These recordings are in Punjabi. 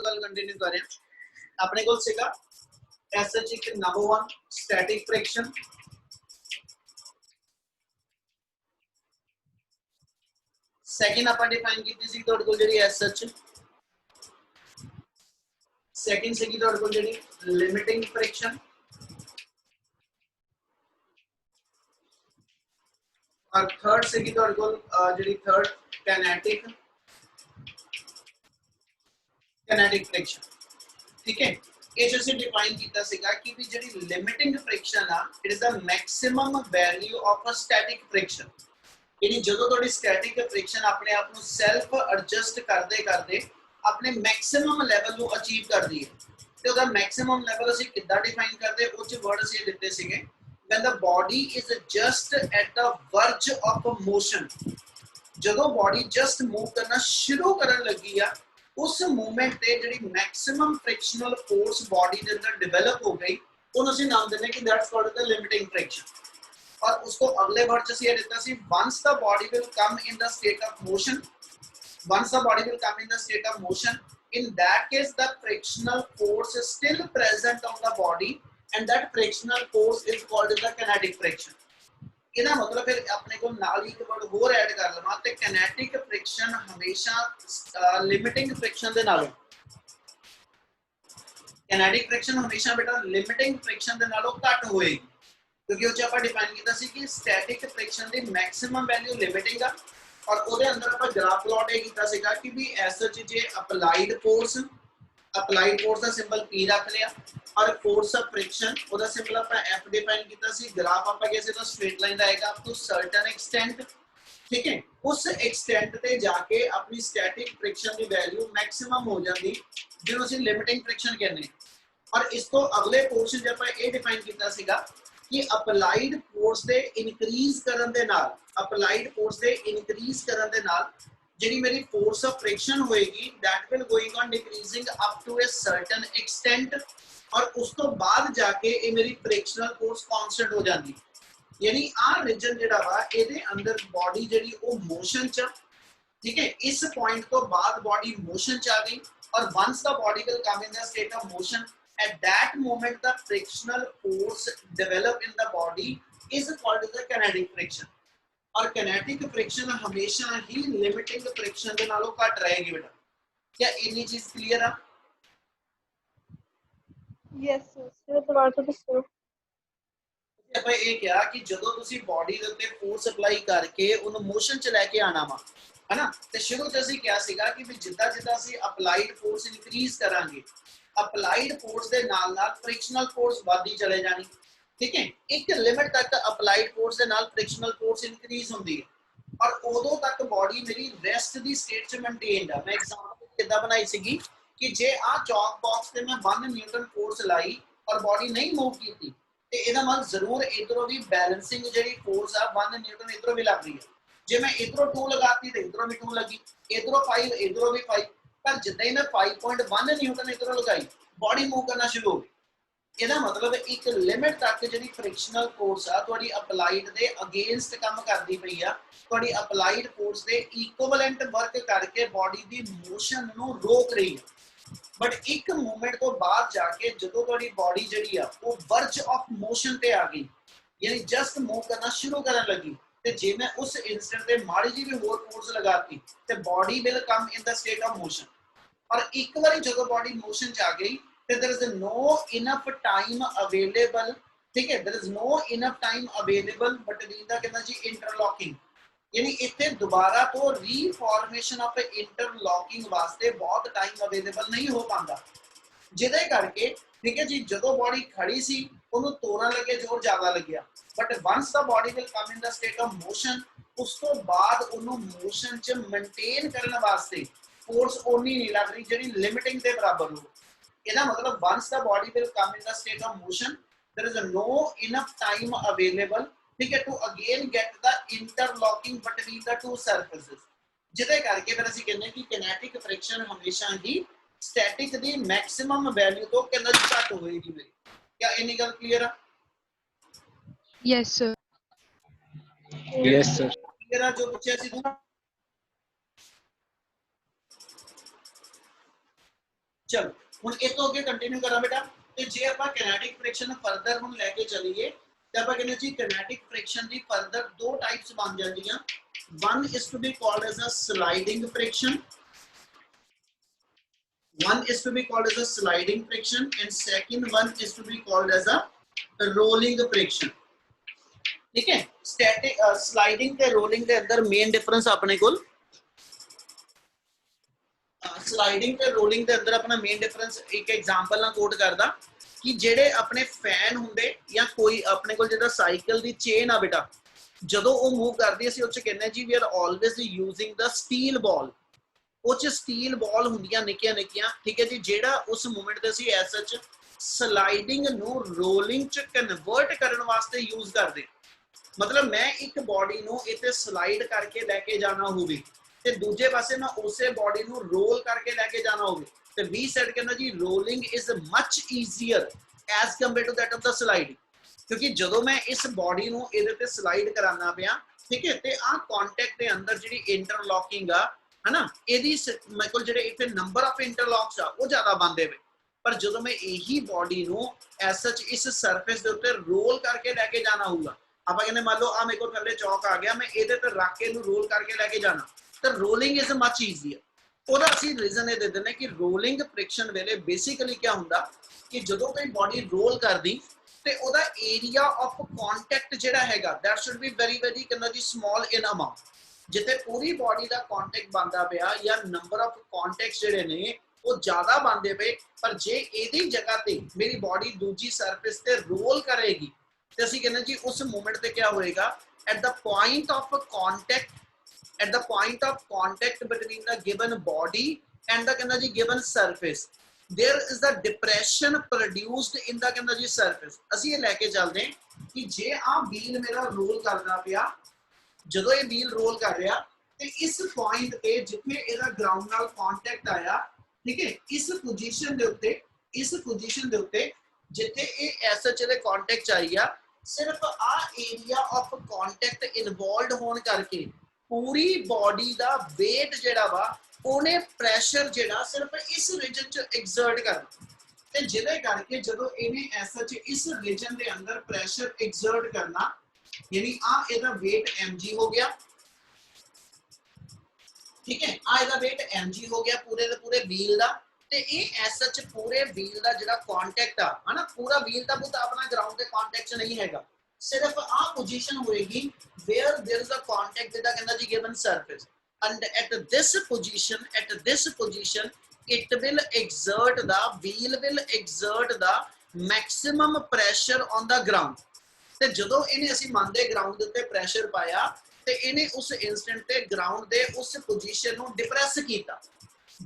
तो गल कंटिन्यू कर रहे हैं अपने कोल सीगा एसएच एक नंबर 1 स्टैटिक फ्रिक्शन सेकंड ਆਪਾਂ डिफाइन ਕੀਤੀ ਸੀ ਤੁਹਾਡੇ ਕੋਲ ਜਿਹੜੀ एसएच सेकंड ਸੀਗੀ ਤੁਹਾਡੇ ਕੋਲ ਜਿਹੜੀ लिमिटिंग फ्रिक्शन और थर्ड ਸੀਗੀ ਤੁਹਾਡੇ ਕੋਲ ਜਿਹੜੀ थर्ड काइनेटिक फ्रिक्शन ठीक है ये जो ਅਸੀਂ डिफाइन ਕੀਤਾ ਸੀਗਾ कि भी ਜਿਹੜੀ लिमिटिंग फ्रिक्शन आ it is the maximum value of a static friction यानी ਜਦੋਂ ਤੁਹਾਡੀ ਸਟੈਟਿਕ ਫ੍ਰਿਕਸ਼ਨ ਆਪਣੇ ਆਪ ਨੂੰ ਸੈਲਫ ਐਡਜਸਟ ਕਰਦੇ ਕਰਦੇ ਆਪਣੇ ਮੈਕਸਿਮਮ ਲੈਵਲ ਨੂੰ ਅਚੀਵ ਕਰਦੀ ਹੈ ਤੇ ਉਹਦਾ ਮੈਕਸਿਮਮ ਲੈਵਲ ਅਸੀਂ ਕਿੱਦਾਂ ਡਿਫਾਈਨ ਕਰਦੇ ਉਹ ਚ ਵਰਡ ਅਸੀਂ ਦਿੱਤੇ ਸੀਗੇ when the body is just at the verge of motion ਜਦੋਂ ਬੋਡੀ ਜਸਟ ਮੂਵ ਕਰਨਾ ਸ਼ੁਰੂ ਕਰਨ ਲੱਗੀ ਆ ਉਸ ਮੂਵਮੈਂਟ ਤੇ ਜਿਹੜੀ ਮੈਕਸਿਮਮ ਫ੍ਰਿਕਸ਼ਨਲ ਫੋਰਸ ਬੋਡੀ ਦੇ ਅੰਦਰ ਡਿਵੈਲਪ ਹੋ ਗਈ ਉਹਨੂੰ ਅਸੀਂ ਨਾਮ ਦਿੰਦੇ ਕਿ that's called the limiting friction और उसको अगले वर्ड से ये देता सी once the body will come in the state of motion once the body will come in the state of motion in that case the frictional force is still present on the body and that frictional force is called the kinetic friction ਇਹਦਾ ਮਤਲਬ ਫਿਰ ਆਪਣੇ ਕੋਲ ਨਾਲ ਹੀ ਇੱਕ ਵਰਡ ਹੋਰ ਐਡ ਕਰ ਲਵਾਂ ਤੇ kinetic friction ਹਮੇਸ਼ਾ limiting friction ਦੇ ਨਾਲੋਂ kinetic friction ਹਮੇਸ਼ਾ ਬੇਟਾ limiting friction ਦੇ ਨਾਲੋਂ ਘੱਟ ਹੋਏਗੀ क्योंकि वो आप डिफाइन किया सी कि स्टैटिक फ्रिक्शन दी मैक्सिमम वैल्यू लिमिटिंग आ और ओदे अंदर आप ग्राफ प्लॉट ये कीता सीगा कि भी एसएच जे अप्लाइड फोर्स दा सिंबल P रख लिया और फोर्स ऑफ फ्रिक्शन ओदा सिंबल आप F डिफाइन किया सी ग्राफ आप कैसे तो स्ट्रेट लाइन आएगा अप टू सर्टेन एक्सटेंट ठीक है उस एक्सटेंट पे जाके अपनी स्टैटिक फ्रिक्शन दी वैल्यू मैक्सिमम हो जाती जिन्हों ਅਸੀਂ लिमिटिंग फ्रिक्शन कहने और इसको अगले पोर्शन जे आप ये डिफाइन किया सीगा कि अप्लाइड फोर्स दे इंक्रीज करन दे नाल अप्लाइड फोर्स दे इंक्रीज करन दे नाल जेडी मेरी फोर्स ऑफ फ्रिक्शन होएगी that will going on decreasing up to a certain extent और उस तो बाद जाके ये मेरी फ्रिक्शनल फोर्स कांस्टेंट हो जाती यानी आ रीजन जेड़ा वा एदे अंदर बॉडी जेडी ओ मोशन च ठीक है इस पॉइंट तो बाद बॉडी मोशन च आ गई और once the body will come in the state of motion at that moment the frictional force develop in the body is called the kinetic friction और kinetic friction हमेशा ही limiting friction के नालों घट रहेगी बेटा क्या इतनी चीज क्लियर है यस सर दोबारा तो ਦੱਸੋ ਆਪਾਂ ਇਹ ਕਿਹਾ ਕਿ ਜਦੋਂ ਤੁਸੀਂ ਬਾਡੀ ਦੇ ਉੱਤੇ ਫੋਰਸ ਅਪਲਾਈ ਕਰਕੇ ਉਹਨੂੰ ਮੋਸ਼ਨ ਚ ਲੈ ਕੇ ਆਣਾ ਵਾ ਹੈਨਾ ਤੇ ਸ਼ੁਰੂ ਚ ਅਸੀਂ ਕਿਹਾ ਸੀਗਾ ਕਿ ਵੀ ਜਿੱਦਾਂ ਜਿੱਦਾਂ ਅਸੀਂ ਅਪਲਾਈਡ ਫੋਰਸ ਇਨਕਰੀਜ਼ ਕਰਾਂਗੇ अप्लाइड फोर्स दे नाल नाल फ्रिक्शनल फोर्स बढ़ती चले जानी ठीक है एक लिमिट तक अप्लाइड फोर्स दे नाल फ्रिक्शनल फोर्स इंक्रीज होंदी है और उदों तक बॉडी मेरी रेस्ट दी स्टेट च मेंटेन्ड है मैं एग्जांपल किदा बनाई सीगी कि जे आ चॉक बॉक्स ते मैं 1 न्यूटन फोर्स लाई और बॉडी नहीं मूव कीती ते ਇਹਦਾ मतलब जरूर इधरों भी बैलेंसिंग जेडी फोर्स आ 1 न्यूटन इधरों भी लग रही है जे मैं इधरों 2 लगाती ते इधरों भी 2 लगी इधरों 5 इधरों भी 5 पर जिद्दां ही मैं 5.1 न्यूटन इधरों लगाई बॉडी मूव करना शुरू हो गई ਇਹਦਾ मतलब एक लिमिट तक ਜਿਹੜੀ फ्रिक्शनल फोर्स ਆ ਤੁਹਾਡੀ ਅਪਲਾਈਡ ਦੇ ਅਗੇਂਸਟ ਕੰਮ ਕਰਦੀ ਪਈ ਆ ਤੁਹਾਡੀ ਅਪਲਾਈਡ फोर्स ਦੇ ਇਕੁਇਵਲੈਂਟ ਵਰਕ ਕਰਕੇ ਬੋਡੀ ਦੀ ਮੋਸ਼ਨ ਨੂੰ ਰੋਕ ਰਹੀ ਹੈ ਬਟ ਇੱਕ ਮੂਵਮੈਂਟ ਤੋਂ ਬਾਅਦ ਜਾ ਕੇ ਜਦੋਂ ਤੁਹਾਡੀ ਬੋਡੀ ਜਿਹੜੀ ਆ ਉਹ ਵਰਜ ਆਫ ਮੋਸ਼ਨ ਤੇ ਆ ਗਈ ਯਾਨੀ ਜਸਟ ਮੂਵ ਕਰਨਾ ਸ਼ੁਰੂ ਕਰਨ ਲੱਗੀ ਤੇ ਜੇ ਮੈਂ ਉਸ ਇਨਸਟੈਂਟ ਤੇ ਮਾੜੀ ਜੀ ਵੀ ਹੋਰ ਫੋਰਸ ਲਗਾਤੀ ਤੇ body will come in the state of motion और एक बार जो बॉडी मोशन च आ गई तो there is no enough time available ठीक है there is no enough time available between the कहना जी इंटरलॉकिंग यानी इथे दोबारा तो रीफॉर्मेशन ऑफ इंटरलॉकिंग वास्ते बहुत टाइम अवेलेबल नहीं हो पाता जिदे करके ठीक है जी जो बॉडी खड़ी सी ਉਹਨੂੰ ਤੋੜਨ ਲੱਗੇ ਜ਼ੋਰ ਜ਼ਿਆਦਾ ਲੱਗਿਆ but once the body will come in the state of motion ਉਸ ਤੋਂ ਬਾਅਦ ਉਹਨੂੰ ਮੋਸ਼ਨ ਚ ਮੇਨਟੇਨ ਕਰਨ ਵਾਸਤੇ फोर्स ओनी नहीं लग रही जेडी लिमिटिंग के बराबर हो ਇਹਦਾ मतलब once the body will come in the state of motion there is no enough time available ठीक है to again get the interlocking between the two surfaces ਜਿਹਦੇ ਕਰਕੇ ਫਿਰ ਅਸੀਂ ਕਹਿੰਦੇ ਕਿ kinetic friction ਹਮੇਸ਼ਾ ਹੀ static ਦੀ maximum value ਤੋਂ ਕਿੰਨਾ ਘੱਟ ਹੋਏਗੀ ਮੇਰੀ क्या इतनी गल क्लियर है यस सर क्लियर है जो पूछा सी चलो हुण इस तो अगे कंटिन्यू करा बेटा। ते जे आपां किनेटिक फ्रिक्शन फर्दर हुण लेके चलीए ते आपां कहने जी किनेटिक फ्रिक्शन दी फर्दर दो टाइप्स बन जांदियां। One is to be called as a sliding friction, one is to be called as a sliding friction and second one is to be called as a rolling friction। ठीक है, स्टैटिक स्लाइडिंग ते रोलिंग के अंदर मेन डिफरेंस अपने को स्लाइडिंग ते रोलिंग के अंदर अपना मेन डिफरेंस एक एग्जांपल ना कोट करदा कि जेडे अपने फैन हुंदे या कोई अपने को जेड़ा साइकिल दी चेन आ बेटा जदों वो मूव करदी असीं उस कहने जी we are always using the steel ball. उस स्टील बॉल हुंदियां निक्कियां निक्कियां, ठीक है जी, जेड़ा उस मूवमेंट दे असीं एज सच स्लाइडिंग नू रोलिंग च कन्वर्ट करन वास्ते यूज करदे। मतलब मैं एक बॉडी नू इत्थे स्लाइड करके लेके जाना होवे ते दूजे पासे मैं उसे बॉडी नू रोल करके लेके जाना होवे ते वी सेड कहना जी rolling is much easier as compared to that of the sliding. क्योंकि जदों मैं इस बॉडी नू इहदे ते स्लाइड कराना पिया, ठीक है, ते आ कॉन्टैक्ट दे अंदर जिहड़ी इंटरलॉकिंग आ है ना, इहदी मेरे कोल जिहड़े इत्थे नंबर ऑफ इंटरलॉक्स आ वो ज्यादा बनदे वे। पर जदों मैं यही बॉडी नू एज सच इस सरफेस दे उत्ते रोल करके लेके जाना होगा, आप कहने मान लो आ मेरे को थल्ले चौक आ गया, मैं इहदे ते रख के रोल करके लेके जाना, तो रोलिंग इज मच ईजीयर। ओदा असीं रीजन ये दे दिंदे कि रोलिंग फ्रिक्शन वेले बेसिकली क्या हुंदा कि जदों कोई बॉडी रोल करदी ते ओदा एरिया ऑफ कॉन्टैक्ट जिहड़ा हैगा that should be very very कहना जी स्मॉल इन अमाउंट। जिथे पूरी बॉडी का कॉन्टैक्ट बनता पिया या नंबर ऑफ कॉन्टैक्ट जिहड़े ने वो ज्यादा बनते पे, पर जे इहदी जगह ते मेरी बॉडी दूजी सरफेस ते रोल करेगी तो ਅਸੀਂ ਕਹਿੰਦੇ ਜੀ उस मूवमेंट पे क्या होएगा at the point of contact between the given body and the कहना जी given surface there is the depression produced in the कहना जी surface। ਅਸੀਂ ਇਹ ਲੈ ਕੇ ਚੱਲਦੇ कि जे आ व्हील मेरा रोल करना पिया, ਜਦੋਂ ਇਹ व्हील रोल कर रहा ਤੇ ਇਸ ਪੁਆਇੰਟ ਤੇ ਜਿੱਥੇ ਇਹਦਾ ਗਰਾਊਂਡ ਨਾਲ ਕੰਟੈਕਟ ਆਇਆ, ਠੀਕ ਹੈ, ਇਸ ਪੋਜੀਸ਼ਨ ਦੇ ਉੱਤੇ ਜਿੱਥੇ ਇਹ ਐਸਐਚ ਦੇ ਕੰਟੈਕਟ ਆਈ ਆ, सिर्फ आ एरिया ऑफ कॉन्टैक्ट इन्वॉल्व होने करके पूरी बॉडी दा वेट जेड़ा वा ओने प्रेशर जेड़ा सिर्फ इस रीजन च एक्सर्ट करना ते जिदे करके जदों इने एसएच इस रीजन दे अंदर प्रेशर एक्सर्ट करना, यानी आ एदा वेट mg हो गया, ठीक है, आ एदा वेट mg हो गया पूरे दे पूरे व्हील दा। ते ये सच पूरे व्हील का जिहड़ा कॉन्टैक्ट आ है ना, पूरा व्हील का बुत अपना ग्राउंड के कॉन्टैक्ट च नहीं हैगा, सिर्फ आ पोजीशन होएगी where there is a contact with the कहना जी given surface and at this position it will exert the wheel will exert the maximum pressure on the ground। ਤੇ ਜਦੋਂ ਇਹਨੇ ਅਸੀਂ ਮੰਨਦੇ ਗਰਾਊਂਡ ਦੇ ਉੱਤੇ ਪ੍ਰੈਸ਼ਰ ਪਾਇਆ ਤੇ ਇਹਨੇ ਉਸ ਇਨਸਟੈਂਟ ਤੇ ਗਰਾਊਂਡ ਦੇ ਉਸ ਪੋਜੀਸ਼ਨ ਨੂੰ ਡਿਪਰੈਸ ਕੀਤਾ,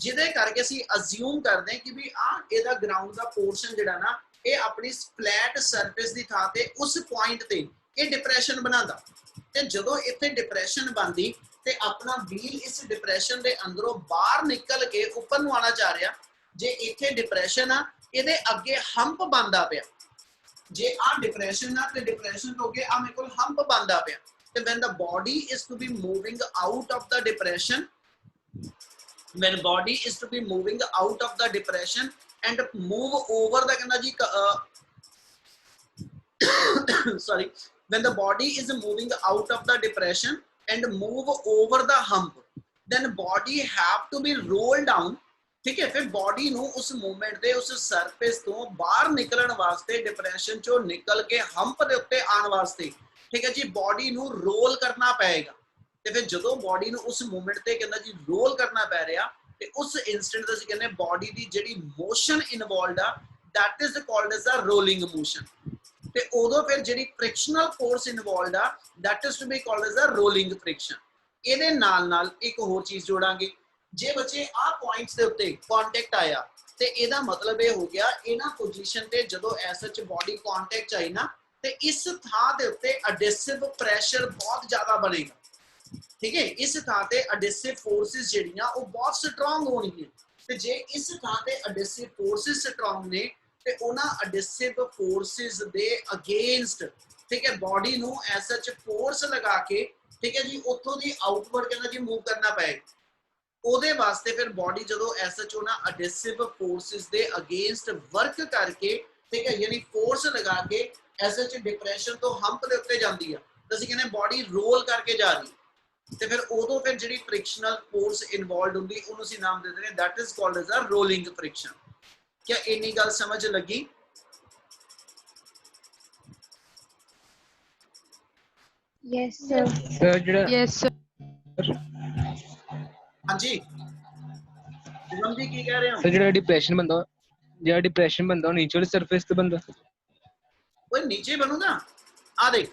जिदे करके असीं अज्यूम करते हैं कि भी इहदा ग्राउंड का पोर्शन जिहड़ा ना ये अपनी फ्लैट सरफेस की थां ते उस पॉइंट ते ये डिप्रैशन बनाता ते जदों इत्थे डिप्रैशन बनदी ते अपना व्हील इस डिप्रैशन के अंदरों बाहर निकल के उपर नूं आना चाह रहा, जे इत्थे डिप्रैशन आ इहदे अगे हंप बनदा पिया, जे आ डिप्रैशन आ ते डिप्रैशन तो अगे आ मेरे कोल हंप बनदा पिया ते when the body is to be moving out of the depression, when body is to be moving out of the depression and move over the कहना जी sorry when the body is moving out of the depression and move over the hump then body have to be rolled down, ठीक है। फिर बॉडी नू उस मूवमेंट दे उस सरफेस तो बाहर निकलण वास्ते डिप्रेशन चो निकल के हंप दे उत्ते आने वास्ते, ठीक है जी, बॉडी नू रोल करना पएगा। ਤੇ ਫਿਰ ਜਦੋਂ ਬੋਡੀ ਨੂੰ ਉਸ ਮੂਵਮੈਂਟ ਤੇ ਕਹਿੰਦਾ ਜੀ ਰੋਲ ਕਰਨਾ ਪੈ ਰਿਹਾ ਤੇ ਉਸ ਇਨਸਟੈਂਟ ਤੇ ਅਸੀਂ ਕਹਿੰਦੇ ਬੋਡੀ ਦੀ ਜਿਹੜੀ ਮੋਸ਼ਨ ਇਨਵੋਲਵਡ ਆ that is called as a rolling motion ਤੇ ਉਦੋਂ ਫਿਰ ਜਿਹੜੀ ਫ੍ਰਿਕਸ਼ਨਲ ਫੋਰਸ ਇਨਵੋਲਵਡ ਆ that is to be called as a rolling friction। ਇਹਦੇ ਨਾਲ ਨਾਲ ਇੱਕ ਹੋਰ ਚੀਜ਼ ਜੋੜਾਂਗੇ, ਜੇ ਬੱਚੇ ਆ ਪੁਆਇੰਟਸ ਦੇ ਉੱਤੇ ਕੰਟੈਕਟ ਆਇਆ ਤੇ ਇਹਦਾ ਮਤਲਬ ਇਹ ਹੋ ਗਿਆ ਇਹਨਾਂ ਪੋਜੀਸ਼ਨ ਤੇ ਜਦੋਂ ਐਸਐਚ ਬੋਡੀ ਕੰਟੈਕਟ ਆਈ ਨਾ ਤੇ ਇਸ ਥਾਂ ਦੇ ਉੱਤੇ ਐਡਿਸਿਵ ਪ੍ਰੈਸ਼ਰ ਬਹੁਤ ਜ਼ਿਆਦਾ ਬਣੇਗਾ, ठीक है, इस थां ते एडिसिव फोर्सेस जेड़ियां वो बहुत स्ट्रांग होणगीਆਂ ते जे इस थां ते एडिसिव फोर्सेस स्ट्रांग ने ते उन्हां एडिसिव फोर्सेस दे अगेंस्ट, ठीक है, बॉडी नू एज सच फोर्स लगा के, ठीक है जी, उत्थों दी आउटवर्ड कहना जी मूव करना पएगा। ਉਹਦੇ ਵਾਸਤੇ ਫਿਰ ਬਾਡੀ ਜਦੋਂ ਐਸਐਚਓ ਨਾ ਅਡੈਸਿਵ ਫੋਰਸਿਸ ਦੇ ਅਗੇਂਸਟ ਵਰਕ ਕਰਕੇ, ਠੀਕ ਹੈ, ਯਾਨੀ ਫੋਰਸ ਲਗਾ ਕੇ ਐਸਐਚ ਡਿਪਰੈਸ਼ਨ ਤੋਂ ਹੰਪ ਦੇ ਉੱਤੇ ਜਾਂਦੀ ਆ, ਤਾਂ ਅਸੀਂ ਕਹਿੰਦੇ ਬਾਡੀ ਰੋਲ ਕਰਕੇ ਜਾ ਰਹੀ, ਤੇ ਫਿਰ ਉਦੋਂ ਫਿਰ ਜਿਹੜੀ ਫ੍ਰਿਕਸ਼ਨਲ ਫੋਰਸ ਇਨਵੋਲਵਡ ਹੁੰਦੀ ਉਹਨੂੰ ਅਸੀਂ ਨਾਮ ਦੇ ਦਿੰਦੇ that is called as a rolling friction. क्या इन्नी गल समझ लगी? Yes, sir. Yes, sir. हाँ जी, शुभम जी की कह रहे हो? सर ਜਿਹੜਾ डिप्रेशन ਬੰਦਾ ਉਹ ਨੀਚੇ ਵਾਲੀ ਸਰਫੇਸ ਤੇ ਬੰਦਾ वो नीचे बनूगा। आ देख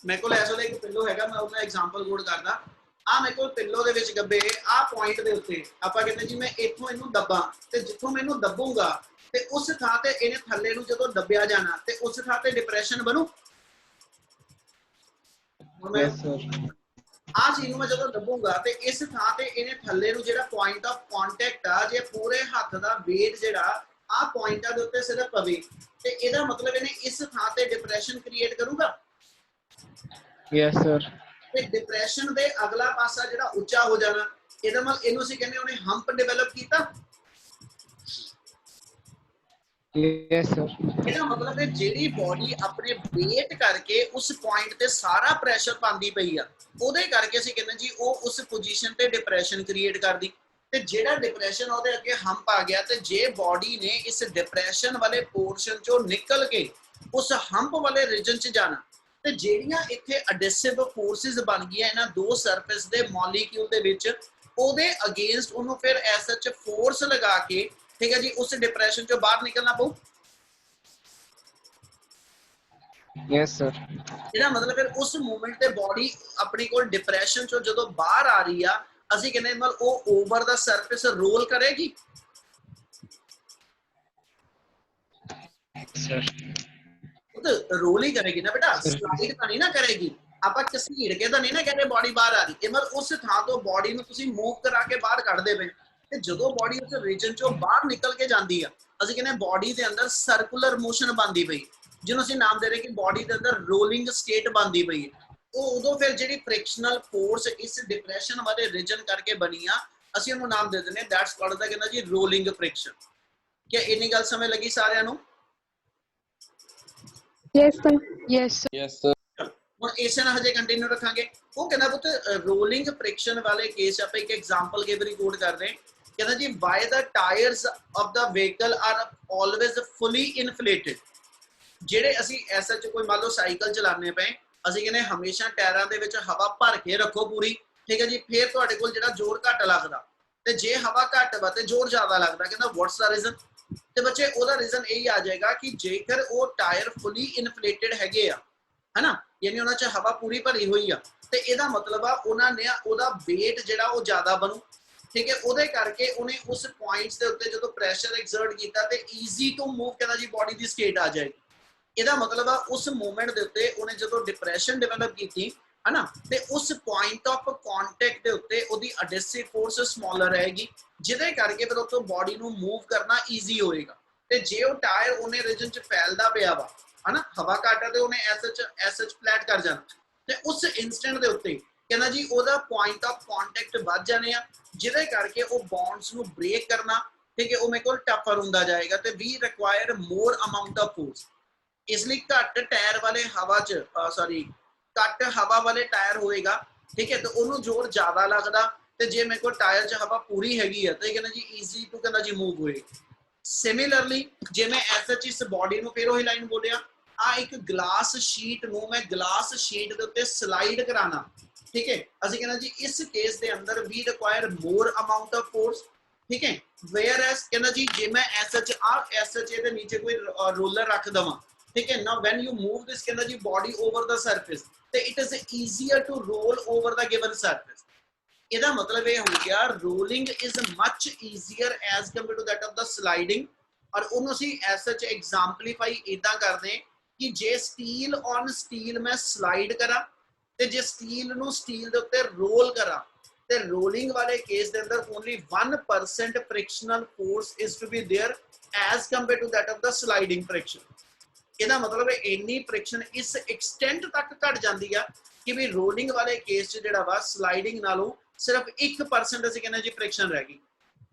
मेरे को ऐसा एक पिल्लो हैगा, मैं उसका एग्जांपल कोड करदा। आ मेरे को पिल्लो ਦੇ ਵਿੱਚ ਗੱਬੇ ਆ ਪੁਆਇੰਟ ਦੇ ਉੱਤੇ ਆਪਾਂ ਕਹਿੰਦੇ ਜੀ ਮੈਂ ਇੱਥੋਂ ਇਹਨੂੰ ਦੱਬਾਂ, ਤੇ ਜਿੱਥੋਂ ਮੈਨੂੰ ਦੱਬੂਗਾ ਤੇ ਉਸ ਥਾਂ ਤੇ ਇਹਨੇ ਥੱਲੇ ਨੂੰ ਜਦੋਂ ਦੱਬਿਆ ਜਾਣਾ ਤੇ ਉਸ ਥਾਂ ਤੇ ਡਿਪਰੈਸ਼ਨ ਬਣੂ। Yes sir. ਆ ਚੀਜ਼ ਨੂੰ ਮੈਂ ਜਦੋਂ ਦੱਬੂਗਾ ਤੇ ਇਸ ਥਾਂ ਤੇ ਇਹਨੇ ਥੱਲੇ ਨੂੰ ਜਿਹੜਾ ਪੁਆਇੰਟ ਆਫ ਕੰਟੈਕਟ ਆ, ਜੇ ਪੂਰੇ ਹੱਥ ਦਾ weight ਜਿਹੜਾ ਆ ਪੁਆਇੰਟਾਂ ਦੇ ਉੱਤੇ ਸਿਰਫ ਪਵੇ ਤੇ ਇਹਦਾ ਮਤਲਬ ਇਹਨੇ ਇਸ ਥਾਂ ਤੇ ਡਿਪਰੈਸ਼ਨ ਕ੍ਰੀਏਟ ਕਰੂਗਾ। Yes sir. ਤੇ ਡਿਪਰੈਸ਼ਨ ਦੇ ਅਗਲਾ ਪਾਸਾ ਜਿਹੜਾ ਉੱਚਾ ਹੋ ਜਾਣਾ, ਇਹਦਾ ਮਤਲਬ ਇਹਨੂੰ ਅਸੀਂ ਕਹਿੰਦੇ ਉਹਨੇ ਹੰਪ ਡਿਵੈਲਪ ਕੀਤਾ। Yes sir. ਇਹਦਾ ਮਤਲਬ ਹੈ ਜਿਹੜੀ ਬਾਡੀ ਆਪਣੇ weight ਕਰਕੇ ਉਸ ਪੁਆਇੰਟ ਤੇ ਸਾਰਾ ਪ੍ਰੈਸ਼ਰ ਪਾਉਂਦੀ ਪਈ ਆ, ਉਹਦੇ ਕਰਕੇ ਅਸੀਂ ਕਹਿੰਦੇ ਜੀ ਉਹ ਉਸ ਪੋਜੀਸ਼ਨ ਤੇ ਡਿਪਰੈਸ਼ਨ ਕ੍ਰੀਏਟ ਕਰਦੀ, ਤੇ ਜਿਹੜਾ ਡਿਪਰੈਸ਼ਨ ਉਹਦੇ ਅੱਗੇ ਹੰਪ ਆ ਗਿਆ, ਤੇ ਜੇ ਬਾਡੀ ਨੇ ਇਸ ਡਿਪਰੈਸ਼ਨ ਵਾਲੇ ਪੋਰਸ਼ਨ ਚੋਂ ਨਿਕਲ ਕੇ ਉਸ ਹੰਪ ਵਾਲੇ ਰੀਜਨ 'ਚ ਜਾਣਾ, ਤੇ ਜਿਹੜੀਆਂ ਇੱਥੇ ਅਡੈਸਿਵ ਫੋਰਸਿਸ ਬਣ ਗਈਆਂ ਇਹਨਾਂ ਦੋ ਸਰਫੇਸ ਦੇ ਮੋਲੀਕਿਊਲ ਦੇ ਵਿੱਚ, ਉਹਦੇ ਅਗੇਂਸਟ ਉਹਨੂੰ ਫਿਰ ਐਸਐਚ ਫੋਰਸ ਲਗਾ ਕੇ, ਠੀਕ ਹੈ ਜੀ, ਉਸ ਡਿਪਰੈਸ਼ਨ ਚੋਂ ਬਾਹਰ ਨਿਕਲਣਾ ਪਊ। Yes sir. ਇਹਦਾ ਮਤਲਬ ਫਿਰ ਉਸ ਮੂਵਮੈਂਟ ਤੇ ਬਾਡੀ ਆਪਣੀ ਕੋਲ ਡਿਪਰੈਸ਼ਨ ਚੋਂ ਜਦੋਂ ਬਾਹਰ ਆ ਰਹੀ ਆ, ਅਸੀਂ ਕਹਿੰਦੇ ਮਤਲਬ ਉਹ ਓਵਰ ਦਾ ਸਰਫੇਸ ਰੋਲ ਕਰੇਗੀ। ਸਰ ਉਹ ਰੋਲ ਹੀ ਕਰੇਗੀ ਨਾ ਬੇਟਾ, ਸਲਾਈਡ ਤਾਂ ਨਹੀਂ ਨਾ ਕਰੇਗੀ। ਆਪਾਂ ਘਸੀੜ ਕੇ ਤਾਂ ਨਹੀਂ ਨਾ ਕਹਿੰਦੇ ਬਾਡੀ ਬਾਹਰ ਆ ਰਹੀ, ਇਹ ਮਤਲਬ ਉਸ ਥਾਂ ਤੋਂ ਬਾਡੀ ਨੂੰ ਤੁਸੀਂ ਮੂਵ ਕਰਾ ਕੇ ਬਾਹਰ ਕੱਢਦੇ ਪਏ, ਤੇ ਜਦੋਂ ਬਾਡੀ ਉਸ ਰੀਜਨ ਚੋਂ ਬਾਹਰ ਨਿਕਲ ਕੇ ਜਾਂਦੀ ਆ, ਅਸੀਂ ਕਹਿੰਦੇ ਬਾਡੀ ਦੇ ਅੰਦਰ ਸਰਕੂਲਰ ਮੋਸ਼ਨ ਬਣਦੀ ਪਈ, ਜਿਹਨੂੰ ਅਸੀਂ ਨਾਮ ਦੇ ਰਹੇ ਕਿ ਬਾਡੀ ਦੇ ਅੰਦਰ ਰੋਲਿੰਗ ਸਟੇਟ ਬਣਦੀ ਪਈ ਹੈ। ਉਹ ਉਦੋਂ ਫਿਰ ਜਿਹੜੀ ਫ੍ਰਿਕਸ਼ਨਲ ਫੋਰਸ ਇਸ ਡਿਪਰੈਸ਼ਨ ਵਾਲੇ ਰੀਜਨ ਕਰਕੇ ਬਣੀ ਆ, ਅਸੀਂ ਉਹਨੂੰ ਨਾਮ ਦੇ ਦਿੰਦੇ ਦੈਟਸ ਕਾਲਡ ਦਾ ਕਹਿੰਦਾ ਜੀ ਰੋਲਿੰਗ ਫ੍ਰਿਕਸ਼ਨ। ਕੀ ਇੰਨੀ ਗੱਲ ਸਮਝ ਲੱਗੀ ਸਾਰਿਆਂ ਨੂੰ? Yes, sir. Yes, sir. Yes sir. ਹੁਣ ਇਸੇ ਨਾਲ ਹਜੇ ਕੰਟੀਨਿਊ ਰੱਖਾਂਗੇ। ਉਹ ਕਹਿੰਦਾ ਪੁੱਤ ਰੋਲਿੰਗ ਫ੍ਰਿਕਸ਼ਨ ਵਾਲੇ ਕੇਸ ਆਪਾਂ ਇੱਕ ਐਗਜ਼ਾਮਪਲ ਕੇ ਵੀ ਰਿਕਾਰਡ ਕਰਦੇ, ਕਹਿੰਦਾ ਜੀ why the tyres of the vehicle are always fully inflated. ਜਿਹੜੇ ਅਸੀਂ ਐਸਾ ਚ ਕੋਈ ਮੰਨ ਲਓ ਸਾਈਕਲ ਚਲਾਉਂਦੇ ਪਏ, ਅਸੀਂ ਕਹਿੰਦੇ ਹਮੇਸ਼ਾ ਟਾਇਰਾਂ ਦੇ ਵਿੱਚ ਹਵਾ ਭਰ ਕੇ ਰੱਖੋ ਪੂਰੀ, ਠੀਕ ਹੈ ਜੀ, ਫਿਰ ਤੁਹਾਡੇ ਕੋਲ ਜਿਹੜਾ ਜ਼ੋਰ ਘੱਟ ਲੱਗਦਾ, ਤੇ ਜੇ ਹਵਾ ਘੱਟ ਵਾ ਤੇ ਜ਼ੋਰ ਜ਼ਿਆਦਾ ਲੱਗਦਾ। ਕਹਿੰਦਾ ਵਾਟਸ ਦਾ ਰੀਜ਼ਨ? ਤੇ ਬੱਚੇ ਉਹਦਾ ਰੀਜ਼ਨ ਇਹ ਆ ਜਾਏਗਾ ਕਿ ਜੇਕਰ ਉਹ ਟਾਇਰ ਫੁੱਲੀ ਇਨਫਲੇਟਡ ਹੈਗੇ ਆ, ਹਨਾ, ਯਾਨੀ ਉਹਨਾਂ 'ਚ ਹਵਾ ਪੂਰੀ ਭਰੀ ਹੋਈ ਆ, ਤੇ ਇਹਦਾ ਮਤਲਬ ਆ ਉਹਨਾਂ ਨੇ ਉਹਦਾ weight ਜਿਹੜਾ ਉਹ ਜ਼ਿਆਦਾ ਬਣੂ, ਠੀਕ ਹੈ। ਉਹਦੇ ਕਰਕੇ ਉਹਨੇ ਉਸ ਪੁਆਇੰਟਸ ਦੇ ਉੱਤੇ ਜਦੋਂ ਪ੍ਰੈਸ਼ਰ ਐਗਜ਼ਰਟ ਕੀਤਾ ਤੇ ਈਜ਼ੀ ਟੂ ਮੂਵ ਕਹਿੰਦਾ ਜੀ ਬਾਡੀ ਦੀ ਸਟੇਟ ਆ ਜਾਏਗੀ। ਇਹਦਾ ਮਤਲਬ ਆ ਉਸ ਮੂਵਮੈਂਟ ਦੇ ਉੱਤੇ ਉਹਨੇ ਜਦੋਂ ਡਿਪਰੈਸ਼ਨ ਡਿਵੈਲਪ ਕੀਤੀ, ਹਨਾ, ਤੇ ਉਸ ਪੁਆਇੰਟ ਆਫ ਕੰਟੈਕਟ ਦੇ ਉੱਤੇ ਉਹਦੀ ਅਡੈਸਿਵ ਫੋਰਸ ਸਮਾਲਰ ਰਹੇਗੀ, ਜਿਹਦੇ ਕਰਕੇ ਫਿਰ ਉੱਥੋਂ ਬਾਡੀ ਨੂੰ ਮੂਵ ਕਰਨਾ ਈਜ਼ੀ ਹੋਏਗਾ। ਤੇ ਜੇ ਉਹ ਟਾਇਰ ਉਹਨੇ ਰੀਜਨ 'ਚ ਫੈਲਦਾ ਪਿਆ ਵਾ, ਹਨਾ, ਹਵਾ ਘੱਟ ਆ, ਤੇ ਉਹਨੇ ਐਸਐਚ ਫਲੈਟ ਕਰ ਜਾਣਾ, ਤੇ ਉਸ ਇਨਸਟੈਂਟ ਦੇ ਉੱਤੇ ਕਹਿੰਦਾ ਜੀ ਉਹਦਾ ਪੁਆਇੰਟ ਆਫ ਕੰਟੈਕਟ ਵੱਧ ਜਾਣੇ ਆ, ਜਿਹਦੇ ਕਰਕੇ ਉਹ ਬੌਂਡਸ ਨੂੰ ਬ੍ਰੇਕ ਕਰਨਾ, ਠੀਕ ਹੈ, ਉਹ ਮੇਰੇ ਕੋਲ ਟਫਰ ਹੁੰਦਾ ਜਾਏਗਾ, ਤੇ we require more amount of force. ਇਸ ਲਈ ਘੱਟ ਟਾਇਰ ਵਾਲੇ ਹਵਾ 'ਚ ਘੱਟ ਹਵਾ ਵਾਲੇ ਟਾਇਰ ਹੋਏਗਾ, ਠੀਕ ਹੈ, ਤੇ ਉਹਨੂੰ ਜ਼ੋਰ ਜ਼ਿਆਦਾ ਲੱਗਦਾ, ਤੇ ਜੇ ਮੇਰੇ ਕੋਲ ਟਾਇਰ 'ਚ ਹਵਾ ਪੂਰੀ ਹੈਗੀ ਆ ਤੇ ਕਹਿੰਦਾ ਜੀ ਈਜ਼ੀ ਟੂ ਕਹਿੰਦਾ ਜੀ ਮੂਵ ਹੋਏ। ਸਿਮਿਲਰਲੀ ਜੇ ਮੈਂ ਐਸਐਚ ਇਸ ਬਾਡੀ ਨੂੰ ਫਿਰ ਉਹੀ ਲਾਈਨ ਬੋਲਿਆ, ਆ ਇੱਕ ਗਲਾਸ ਸ਼ੀਟ ਨੂੰ ਮੈਂ ਗਲਾਸ ਸ਼ੀਟ ਦੇ ਉੱਤੇ ਸਲਾਈਡ ਕਰਾਣਾ, ਠੀਕ ਹੈ, ਅਸੀਂ ਕਹਿੰਦਾ ਜੀ ਇਸ ਕੇਸ ਦੇ ਅੰਦਰ we require more amount of force, ਠੀਕ ਹੈ। ਵੇਅਰ ਐਸ ਕਹਿੰਦਾ ਜੀ ਜੇ ਮੈਂ ਐਸਐਚ ਦੇ ਨੀਚੇ ਕੋਈ ਰੋਲਰ ਰੱਖ ਦਵਾਂ, ठीक है, now when you move this कहना जी body over the surface, तो it is easier to roll over the given surface। ਇਹਦਾ ਮਤਲਬ ਇਹ ਹੋ ਗਿਆ rolling is much easier as compared to that of the sliding। ਔਰ ਉਹਨੂੰ ਅਸੀਂ as such exemplify ਇਦਾਂ ਕਰਦੇ ਕਿ ਜੇ ਸਟੀਲ ਔਨ ਸਟੀਲ ਮੈਂ ਸਲਾਈਡ ਕਰਾਂ, ਤੇ ਜੇ ਸਟੀਲ ਨੂੰ ਸਟੀਲ ਦੇ ਉੱਤੇ ਰੋਲ ਕਰਾਂ, ਤੇ ਰੋਲਿੰਗ ਵਾਲੇ ਕੇਸ ਦੇ ਅੰਦਰ only 1% frictional force is to be there as compared to that of the sliding friction। ਇਹਦਾ ਮਤਲਬ ਹੈ ਇੰਨੀ ਫ੍ਰਿਕਸ਼ਨ ਇਸ ਐਕਸਟੈਂਟ ਤੱਕ ਘਟ ਜਾਂਦੀ ਆ ਕਿ ਵੀ ਰੋਲਿੰਗ ਵਾਲੇ ਕੇਸ 'ਚ ਜਿਹੜਾ ਵਾ ਸਲਾਈਡਿੰਗ ਨਾਲੋਂ सिर्फ 1% ਅਸੀਂ ਕਹਿੰਦੇ ਜੀ ਫ੍ਰਿਕਸ਼ਨ ਰਹਿ ਗਈ।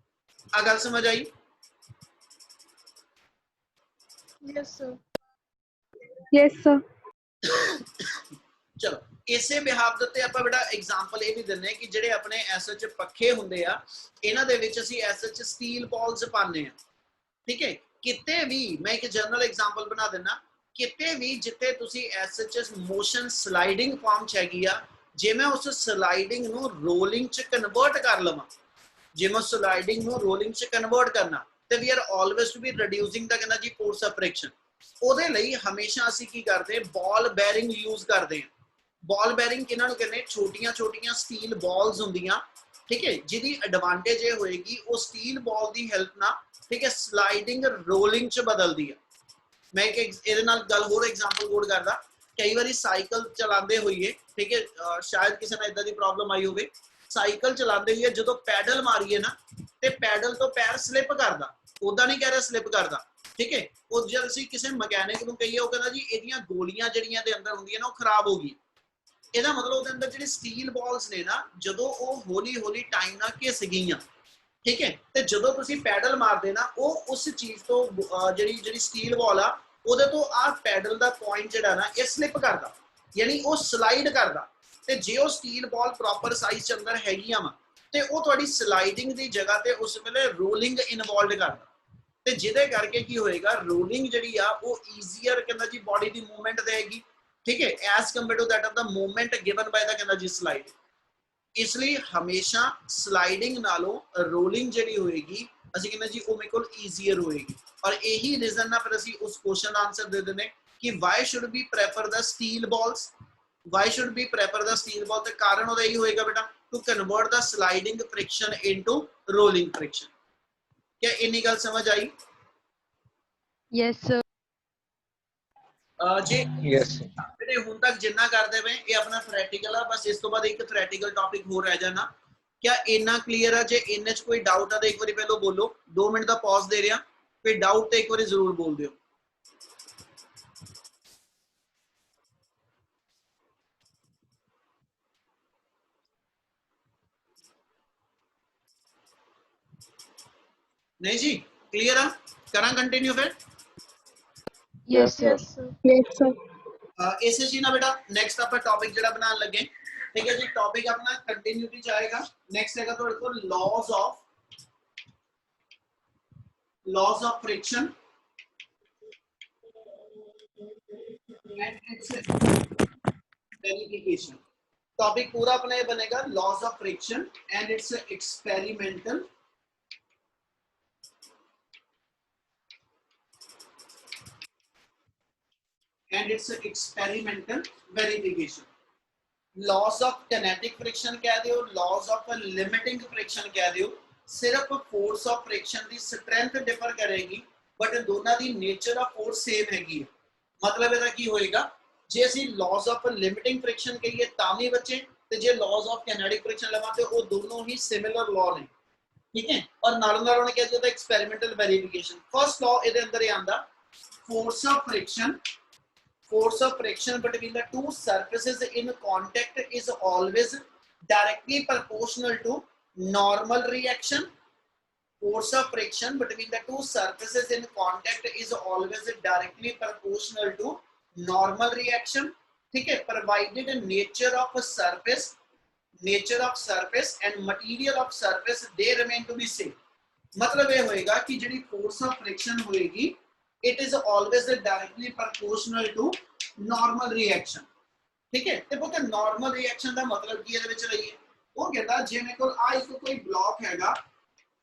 ਆ ਗੱਲ ਸਮਝ ਆਈ? Yes, sir. Yes, sir. ਚਲੋ ਇਸੇ ਬਿਹਾਫ ਦੇ ਉੱਤੇ ਆਪਾਂ ਬੜਾ ਐਗਜ਼ਾਮਪਲ ਇਹ ਵੀ ਦਿੰਨੇ ਕਿ ਜਿਹੜੇ ਆਪਣੇ ਐਸਐਚ ਪੱਖੇ ਹੁੰਦੇ ਆ ਇਹਨਾਂ ਦੇ ਵਿੱਚ ਅਸੀਂ ਐਸਐਚ ਸਟੀਲ ਬਾਲਸ ਪਾਉਂਦੇ ਆ। ਠੀਕ ਹੈ, ਕਿਤੇ ਵੀ ਮੈਂ ਇੱਕ ਜਨਰਲ ਐਗਜ਼ਾਮਪਲ ਬਣਾ ਦਿੰਨਾ, ਕਿਤੇ ਵੀ ਜਿੱਥੇ ਤੁਸੀਂ ਐਸਐਚ ਮੋਸ਼ਨ ਸਲਾਈਡਿੰਗ ਫਾਰਮ ਚ ਹੈਗੀ ਆ, ਜੇ ਮੈਂ ਉਸ ਸਲਾਈਡਿੰਗ ਨੂੰ ਰੋਲਿੰਗ ਚ ਕਨਵਰਟ ਕਰ ਲਵਾਂ, ਜੇ ਮੈਂ ਸਲਾਈਡਿੰਗ ਨੂੰ ਰੋਲਿੰਗ ਚ ਕਨਵਰਟ ਕਰਨਾ, ਤੇ we are always to be reducing the ਕਹਿੰਦਾ ਜੀ ਫੋਰਸ ਆਫ ਫ੍ਰਿਕਸ਼ਨ। ਉਹਦੇ ਲਈ ਹਮੇਸ਼ਾ ਅਸੀਂ ਕੀ ਕਰਦੇ, ਬਾਲ ਬੈਰਿੰਗ ਯੂਜ਼ ਕਰਦੇ ਹਾਂ। ਬਾਲ ਬੈਰਿੰਗ ਕਿਹਨਾਂ ਨੂੰ ਕਹਿੰਦੇ, ਛੋਟੀਆਂ ਛੋਟੀਆਂ ਸਟੀਲ ਬਾਲਸ ਹੁੰਦੀਆਂ, ਠੀਕ ਹੈ, ਜਿਹਦੀ ਐਡਵਾਂਟੇਜ ਇਹ ਹੋਏਗੀ ਉਹ ਸਟੀਲ ਬਾਲ ਦੀ ਹੈਲਪ ਨਾਲ, ਠੀਕ ਹੈ, ਸਲਾਈਡਿੰਗ ਰੋਲਿੰਗ ਚ ਬਦਲਦੀ ਹੈ। ਮੈਂ ਇੱਕ ਇਹਦੇ ਨਾਲ ਗੱਲ ਹੋਰ ਐਗਜ਼ਾਮਪਲ ਕੋਡ ਕਰਦਾ, ਕਈ ਵਾਰੀ ਸਾਈਕਲ ਚਲਾਉਂਦੇ ਹੋਈਏ, ਠੀਕ ਹੈ, ਸ਼ਾਇਦ ਕਿਸੇ ਨਾਲ ਇਦਾਂ ਦੀ ਪ੍ਰੋਬਲਮ ਆਈ ਹੋਵੇ, ਸਾਈਕਲ ਚਲਾਉਂਦੇ ਹੋਈਏ ਜਦੋਂ ਪੈਡਲ ਮਾਰੀਏ ਨਾ ਤੇ ਪੈਡਲ ਤੋਂ ਪੈਰ ਸਲਿਪ ਕਰਦਾ, ਉਦਾਂ ਨਹੀਂ ਕਹਿ ਰਿਹਾ ਸਲਿਪ ਕਰਦਾ, ਠੀਕ ਹੈ। ਉਹ ਜਦ ਅਸੀਂ ਕਿਸੇ ਮਕੈਨਿਕ ਨੂੰ ਕਹੀਏ ਉਹ ਕਹਿੰਦਾ ਜੀ ਇਹਦੀਆਂ ਗੋਲੀਆਂ ਜਿਹੜੀਆਂ ਦੇ ਅੰਦਰ ਹੁੰਦੀਆਂ ਨਾ ਉਹ ਖਰਾਬ ਹੋ ਗਈ। ਇਹਦਾ ਮਤਲਬ ਉਹਦੇ ਅੰਦਰ ਜਿਹੜੀ ਸਟੀਲ ਬਾਲਸ ਨੇ ਨਾ, ਜਦੋਂ ਉਹ ਹੌਲੀ ਹੌਲੀ ਟਾਈਮ ਨਾਲ ਘਿਸ ਗਈਆਂ, ਠੀਕ ਹੈ, ਤੇ ਜਦੋਂ ਤੁਸੀਂ ਪੈਡਲ ਮਾਰਦੇ ਨਾ ਉਹ ਉਸ ਚੀਜ਼ ਤੋਂ ਜਿਹੜੀ ਸਟੀਲ ਬਾਲ ਆ ਉਹਦੇ ਤੋਂ ਆਹ ਪੈਡਲ ਦਾ ਪੁਆਇੰਟ ਜਿਹੜਾ ਨਾ ਇਹ ਸਲਿਪ ਕਰਦਾ, ਯਾਨੀ ਉਹ ਸਲਾਈਡ ਕਰਦਾ। ਤੇ ਜੇ ਉਹ ਸਟੀਲ ਬਾਲ ਪ੍ਰੋਪਰ ਸਾਈਜ਼ ਚ ਅੰਦਰ ਹੈਗੀਆਂ ਵਾ ਤੇ ਉਹ ਤੁਹਾਡੀ ਸਲਾਈਡਿੰਗ ਦੀ ਜਗ੍ਹਾ ਤੇ ਉਸ ਵੇਲੇ ਰੋਲਿੰਗ ਇਨਵੋਲਵਡ ਕਰਦਾ, ਤੇ ਜਿਹਦੇ ਕਰਕੇ ਕੀ ਹੋਏਗਾ, ਰੋਲਿੰਗ ਜਿਹੜੀ ਆ ਉਹ ਈਜ਼ੀਅਰ ਕਹਿੰਦਾ ਜੀ ਬੋਡੀ ਦੀ ਮੂਵਮੈਂਟ ਦੇਗੀ, ਠੀਕ ਹੈ, as compare to that of the movement given by the ਕਹਿੰਦਾ ਜੀ ਸਲਾਈਡ। ਇਸ ਲਈ ਹਮੇਸ਼ਾ ਸਲਾਈਡਿੰਗ ਨਾਲੋਂ ਰੋਲਿੰਗ ਜਿਹੜੀ ਹੋਏਗੀ ਅਸੀਂ ਕਹਿੰਦੇ ਜੀ ਉਹ ਮੇਰੇ ਕੋਲ ਈਜ਼ੀਅਰ ਹੋਏਗੀ। ਔਰ ਇਹੀ ਰੀਜ਼ਨ ਨਾਲ ਫਿਰ ਅਸੀਂ ਉਸ ਕੁਐਸਚਨ ਦਾ ਆਨਸਰ ਦੇ ਦਿੰਦੇ ਕਿ why should be prefer the steel balls, why should be prefer the steel ball, ਤੇ ਕਾਰਨ ਉਹਦਾ ਇਹੀ ਹੋਏਗਾ ਬੇਟਾ, to convert the sliding friction into rolling friction. क्या इन्नी गल समझ आई? Yes, sir. जे Yes. बेटे हुण तक जिन्ना करदे वे ये अपना थ्योरेटिकल आ, बस इस तो बाद एक थ्योरेटिकल टॉपिक हो रह जाना। क्या इन्ना क्लियर है? जे इन्ने च कोई डाउट है तो एक बारी पहले बोलो, 2 मिनट का पॉज दे रहा, कोई डाउट तो एक बारी जरूर बोल दियो। नहीं जी, क्लियर है? करा कंटिन्यू फिर? Yes, sir. Yes, sir. Yes, sir. इसे जी ना बेटा नेक्स्ट आप टॉपिक जरा बनाने लगे, ठीक है जी। टॉपिक अपना कंटिन्यूटी जाएगा। नेक्स्ट है तो देखो laws of friction and its verification. Topic पूरा अपना ये बनेगा laws of friction and its experimental and its experimental verification. Laws of kinetic friction कह दियो, laws of limiting friction कह दियो, सिर्फ force of friction the strength differ करेगी but दोनों दी nature of force same हैगी। मतलब ਇਹਦਾ ਕੀ ਹੋਏਗਾ, ਜੇ ਅਸੀਂ laws of limiting friction कहिए ਤਾਂ ਵੀ बच्चे, ਤੇ ਜੇ laws of kinetic friction ਲਵਾਂ ਤੇ ਉਹ ਦੋਨੋਂ ਹੀ similar law ਨੇ, ठीक है। और ਨਾਲ ਨਾਲ ਉਹਨੇ ਕਿਹਾ ਜੀ ਉਹਦਾ experimental verification। first law ਇਹਦੇ ਅੰਦਰ ਇਹ ਆਂਦਾ, force of friction between the two surfaces in contact is always directly proportional to normal reaction. Force of friction between the two surfaces in contact is always directly proportional to normal reaction, ठीक है, provided nature of surface and material of surface they remain to be same। मतलब ये होएगा कि ਜਿਹੜੀ force of friction होएगी it is always directly proportional to normal reaction, ठीक है। ਤੇ ਪੁੱਤ normal reaction ਦਾ ਮਤਲਬ ਕੀ ਇਹਦੇ ਵਿੱਚ ਲਈਏ, ਉਹ ਕਹਿੰਦਾ ਜੇ ਮੇਰੇ ਕੋਲ ਆ ਇੱਕ ਕੋਈ ਬਲੌਕ ਹੈਗਾ,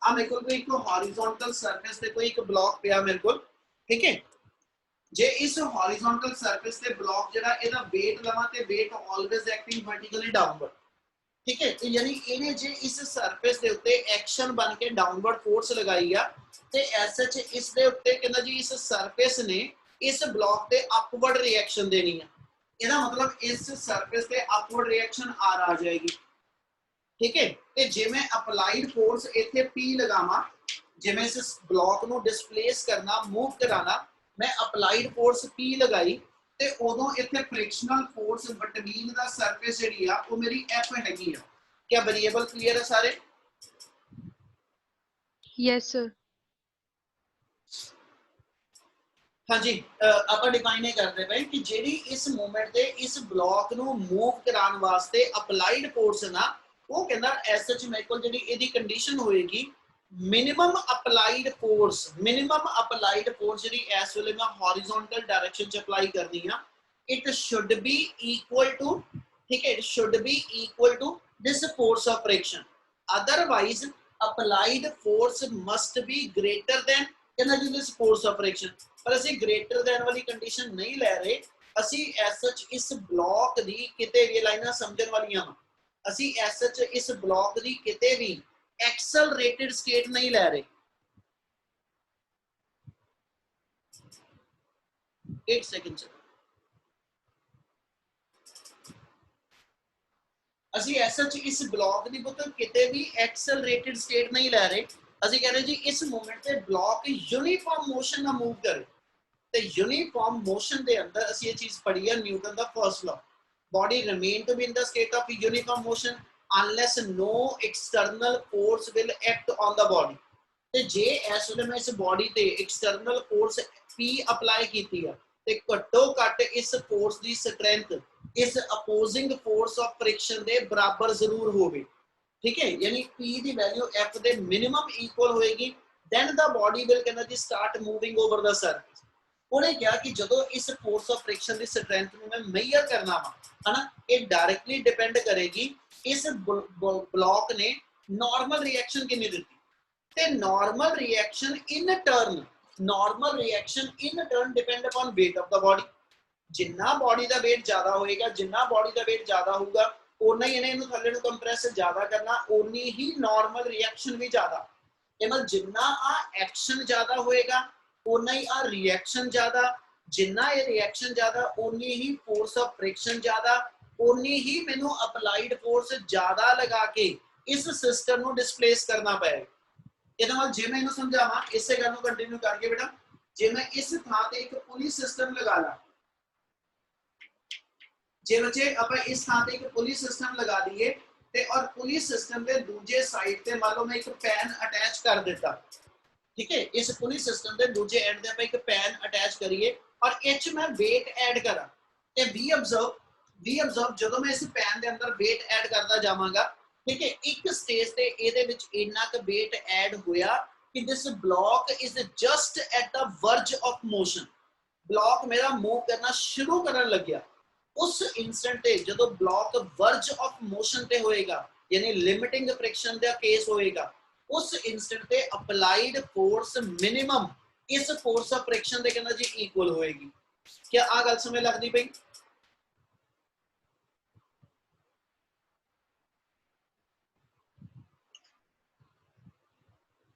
ਆ ਮੇਰੇ ਕੋਲ ਕੋਈ ਇੱਕ horizontal surface ਤੇ ਕੋਈ ਇੱਕ ਬਲੌਕ ਪਿਆ ਮੇਰੇ ਕੋਲ, ਠੀਕ ਹੈ। ਜੇ ਇਸ horizontal surface ਤੇ ਬਲੌਕ ਜਿਹੜਾ ਇਹਦਾ weight ਲਵਾਂ ਤੇ weight always acting vertically downward, ठीक है। तो यानी ਇਹਨੇ ਜੇ ਇਸ ਸਰਫੇਸ ਦੇ ਉੱਤੇ ਐਕਸ਼ਨ ਬਣ ਕੇ ਡਾਊਨਵਰਡ ਫੋਰਸ ਲਗਾਈ ਆ ਤੇ ਐਸਐਚ ਇਸ ਦੇ ਉੱਤੇ ਕਹਿੰਦਾ ਜੀ ਇਸ ਸਰਫੇਸ ਨੇ ਇਸ ਬਲੌਕ ਤੇ ਅਪਵਰਡ ਰਿਐਕਸ਼ਨ ਦੇਣੀ ਆ। ਇਹਦਾ ਮਤਲਬ ਇਸ ਸਰਫੇਸ ਤੇ ਅਪਵਰਡ ਰਿਐਕਸ਼ਨ ਆਰ ਆ ਜਾਏਗੀ, ਠੀਕ ਹੈ। ਤੇ ਜੇ ਮੈਂ ਅਪਲਾਈਡ ਫੋਰਸ ਇੱਥੇ P ਲਗਾਵਾਂ, ਜੇ ਮੈਂ ਇਸ ਬਲੌਕ ਨੂੰ ਡਿਸਪਲੇਸ ਕਰਨਾ, ਮੂਵ ਕਰਾਣਾ, ਮੈਂ ਅਪਲਾਈਡ ਫੋਰਸ P ਲਗਾਈ ਤੇ ਉਦੋਂ ਇੱਥੇ ਫ੍ਰਿਕਸ਼ਨਲ ਫੋਰਸ ਬਿਟਵੀਨ ਦਾ ਸਰਫੇਸ ਜਿਹੜੀ ਆ ਉਹ ਮੇਰੀ F ਹੈਗੀ ਆ, क्या वेरिएबल क्लियर है सारे? Yes, sir. हाँ जी, ਆਪਾਂ ਡਿਫਾਈਨ ਇਹ ਕਰਦੇ ਪਏ ਕਿ ਜਿਹੜੀ ਇਸ ਮੂਵਮੈਂਟ ਤੇ ਇਸ ਬਲੌਕ ਨੂੰ ਮੂਵ ਕਰਾਉਣ ਵਾਸਤੇ ਅਪਲਾਈਡ ਫੋਰਸ ਨਾ, ਉਹ ਕਹਿੰਦਾ ਐਸ ਸੱਚ ਮੇਰੇ ਕੋਲ ਜਿਹੜੀ ਇਹਦੀ ਕੰਡੀਸ਼ਨ ਹੋਏਗੀ ਮਿਨੀਮਮ ਅਪਲਾਈਡ ਫੋਰਸ ਜਿਹੜੀ ਇਸ ਵੇਲੇ ਮੈਂ ਹੌਰੀਜ਼ੌਂਟਲ ਡਾਇਰੈਕਸ਼ਨ ਚ ਅਪਲਾਈ ਕਰਨੀ ਆ, it should be equal to, ਠੀਕ ਹੈ, it should be equal to this force of friction, otherwise applied force must be greater than ਕਹਿੰਦਾ ਜੀ ਦਿਸ ਫੋਰਸ ਆਫ ਫ੍ਰਿਕਸ਼ਨ। पर ਅਸੀਂ ग्रेटर दैन वाली कंडीशन नहीं ले रहे, ਅਸੀਂ ਐਸ ਸੱਚ ਇਸ ਬਲੌਕ ਦੀ ਕਿਤੇ ਵੀ ਲਾਈਨਾਂ ਸਮਝਣ ਵਾਲੀਆਂ ਵਾ, ਅਸੀਂ ਐਸ ਸੱਚ ਇਸ ਬਲੌਕ ਦੀ ਕਿਤੇ ਵੀ ਐਕਸਲਰੇਟਿਡ ਸਟੇਟ ਨਹੀਂ ਲੈ ਰਹੇ। 8 सेकंड ਅਸੀਂ ਐਸ ਸੱਚ ਇਸ ਬਲੌਕ ਦੀ ਪੁੱਤ ਕਿਤੇ ਵੀ ਐਕਸਲਰੇਟਿਡ ਸਟੇਟ ਨਹੀਂ ਲੈ ਰਹੇ, ਅਸੀਂ ਕਹ ਰਹੇ ਜੀ ਇਸ ਮੂਵਮੈਂਟ ਤੇ ਬਲੌਕ यूनिफॉर्म मोशन ਨਾਲ मूव करे। ਤੇ यूनिफॉर्म मोशन ਦੇ ਅੰਦਰ ਅਸੀਂ ਇਹ ਚੀਜ਼ ਪੜ੍ਹੀ ਹੈ ਨਿਊਟਨ ਦਾ first law, body remain to be in the state of uniform motion unless no external force will act on the body. ਤੇ ਜੇ ਇਸ ਵੇਲੇ ਮੈਂ ਇਸ ਬੋਡੀ ਤੇ ਐਕਸਟਰਨਲ ਫੋਰਸ P ਅਪਲਾਈ ਕੀਤੀ ਆ ਤੇ ਘੱਟੋ ਘੱਟ ਇਸ ਫੋਰਸ ਦੀ ਸਟਰੈਂਥ ਇਸ ਅਪੋਜ਼ਿੰਗ ਫੋਰਸ ਆਫ ਫ੍ਰਿਕਸ਼ਨ ਦੇ ਬਰਾਬਰ ਜ਼ਰੂਰ ਹੋਵੇ, ਠੀਕ ਹੈ, ਯਾਨੀ P ਦੀ ਵੈਲਿਊ F ਦੇ ਮਿਨੀਮਮ ਇਕੁਅਲ ਹੋਏਗੀ, then the body will ਕਹਿੰਦਾ ਜੀ start moving over the surface। ਉਹਨੇ ਕਿਹਾ ਕਿ ਜਦੋਂ ਇਸ force of friction the strength ਨੂੰ ਮੈਂ ਮੇਜਰ ਕਰਨਾ ਵਾ, ਹਨਾ, ਇਹ ਡਾਇਰੈਕਟਲੀ ਡਿਪੈਂਡ ਕਰੇਗੀ ਇਸ ਬਲੌਕ ਨੇ ਨਾਰਮਲ ਰਿਐਕਸ਼ਨ ਕਿੰਨੀ ਦਿੱਤੀ, ਤੇ normal reaction in turn depend upon weight of the body। ਜਿੰਨਾ ਬੋਡੀ ਦਾ weight ਜ਼ਿਆਦਾ ਹੋਏਗਾ, ਜਿੰਨਾ ਬੋਡੀ ਦਾ weight ਜ਼ਿਆਦਾ ਹੋਊਗਾ, ਉਨਾ ਹੀ ਇਹਨੂੰ ਥੱਲੇ ਨੂੰ ਕੰਪਰੈਸ ਜ਼ਿਆਦਾ ਕਰਨਾ, ਉਨੀ ਹੀ ਨਾਰਮਲ ਰਿਐਕਸ਼ਨ ਵੀ ਜ਼ਿਆਦਾ। ਇਹ ਮਤਲਬ ਜਿੰਨਾ ਆ ਐਕਸ਼ਨ ਜ਼ਿਆਦਾ ਹੋਏਗਾ ਉਨਾ ਹੀ ਆ ਰਿਐਕਸ਼ਨ ਜ਼ਿਆਦਾ, ਜਿੰਨਾ ਇਹ ਰਿਐਕਸ਼ਨ ਜ਼ਿਆਦਾ ਉਨੀ ਹੀ ਫੋਰਸ ਆਫ ਫ੍ਰਿਕਸ਼ਨ ਜ਼ਿਆਦਾ, ਉਨੀ ਹੀ ਮੈਨੂੰ ਅਪਲਾਈਡ ਫੋਰਸ ਜ਼ਿਆਦਾ ਲਗਾ ਕੇ ਇਸ ਸਿਸਟਮ ਨੂੰ ਡਿਸਪਲੇਸ ਕਰਨਾ ਪਏਗਾ। ਇਹਦਾ ਮਤਲਬ ਜੇ ਮੈਂ ਇਹਨੂੰ ਸਮਝਾਵਾਂ ਇਸੇ ਗੱਲ ਨੂੰ ਕੰਟੀਨਿਊ ਕਰਕੇ ਬੇਟਾ, ਜੇ ਮੈਂ ਇਸ ਥਾਂ ਤੇ ਇੱਕ ਪੁਲੀ ਸਿਸਟਮ ਲਗਾ ਲਾਂ, ਜੇ ਬੱਚੇ ਆਪਾਂ ਇਸ ਥਾਂ ਤੇ ਇੱਕ ਪੁਲੀ ਸਿਸਟਮ ਲਗਾ ਦਈਏ ਤੇ ਔਰ ਪੁਲੀ ਸਿਸਟਮ ਦੇ ਦੂਜੇ ਸਾਈਡ ਤੇ ਮੰਨ ਲਓ ਮੈਂ ਇੱਕ ਪੈਨ ਅਟੈਚ ਕਰ ਦਿੱਤਾ, ठीक है, इस पुली सिस्टम के दूजे एंड पे आप एक पैन अटैच करिए और इच मैं वेट ऐड करा ते वी ऑब्जर्व ਜਦੋਂ मैं इस पैन के अंदर वेट ऐड करता जावांगा, ठीक है, एक स्टेज ते ਇਹਦੇ ਵਿੱਚ ਇੰਨਾ ਕ वेट ऐड होया कि this block is just at the verge of motion. Block मेरा मूव करना शुरू करन लग गया, उस इंस्टेंट ते ਜਦੋਂ ब्लॉक वर्ज ऑफ मोशन ते होएगा, यानी लिमिटिंग फ्रिक्शन ਦਾ केस होएगा, उस इंस्टेंट पे अप्लाइड फोर्स मिनिमम इस फोर्स ऑफ फ्रिक्शन दे कहना जी इक्वल होएगी। क्या आ गल समझ लगदी पई?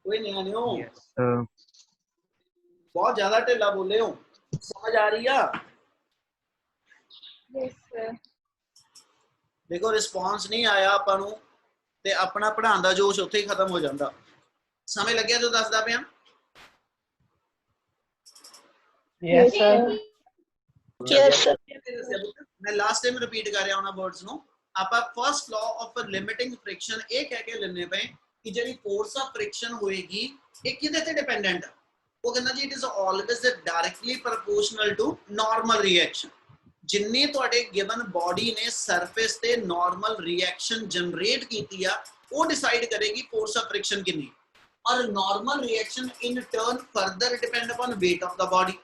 कोई नहीं आने हो, बहुत ज्यादा ढिला बोले हो, समझ आ रही है? Yes, sir. देखो रिस्पांस नहीं आया ਆਪਾਂ ਨੂੰ ਤੇ ਆਪਣਾ ਪੜਾਉਣ ਦਾ ਜੋਸ਼ ਉੱਥੇ ਹੀ ਖਤਮ ਹੋ ਜਾਂਦਾ। ਸਮਝ ਲੱਗਿਆ ਜੋ ਦੱਸਦਾ ਪਿਆ? Yes, sir. Yes, sir. मैं लास्ट टाइम रिपीट कर रहा हूं वर्ड्स नो, ਆਪਾਂ first law of limiting friction ਇਹ ਕਹਿ ਕੇ ਲੈਣੇ ਪਏ ਕਿ ਜਿਹੜੀ ਫੋਰਸ ਆਫ ਫ੍ਰਿਕਸ਼ਨ ਹੋਏਗੀ ਇਹ ਕਿਹਦੇ ਤੇ ਡਿਪੈਂਡੈਂਟ ਆ? ਉਹ ਕਹਿੰਦਾ ਜੀ it is always directly proportional to normal reaction. ਜਿੰਨੀ ਤੁਹਾਡੇ ਗਿਵਨ ਬੋਡੀ ਨੇ ਸਰਫੇਸ ਤੇ ਨਾਰਮਲ ਰਿਐਕਸ਼ਨ ਜਨਰੇਟ ਕੀਤੀ ਆ, ਉਹ ਡਿਸਾਈਡ ਕਰੇਗੀ ਫੋਰਸ ਆਫ ਫ੍ਰਿਕਸ਼ਨ ਕਿੰਨੀ। और normal reaction in turn further depend upon weight of the body.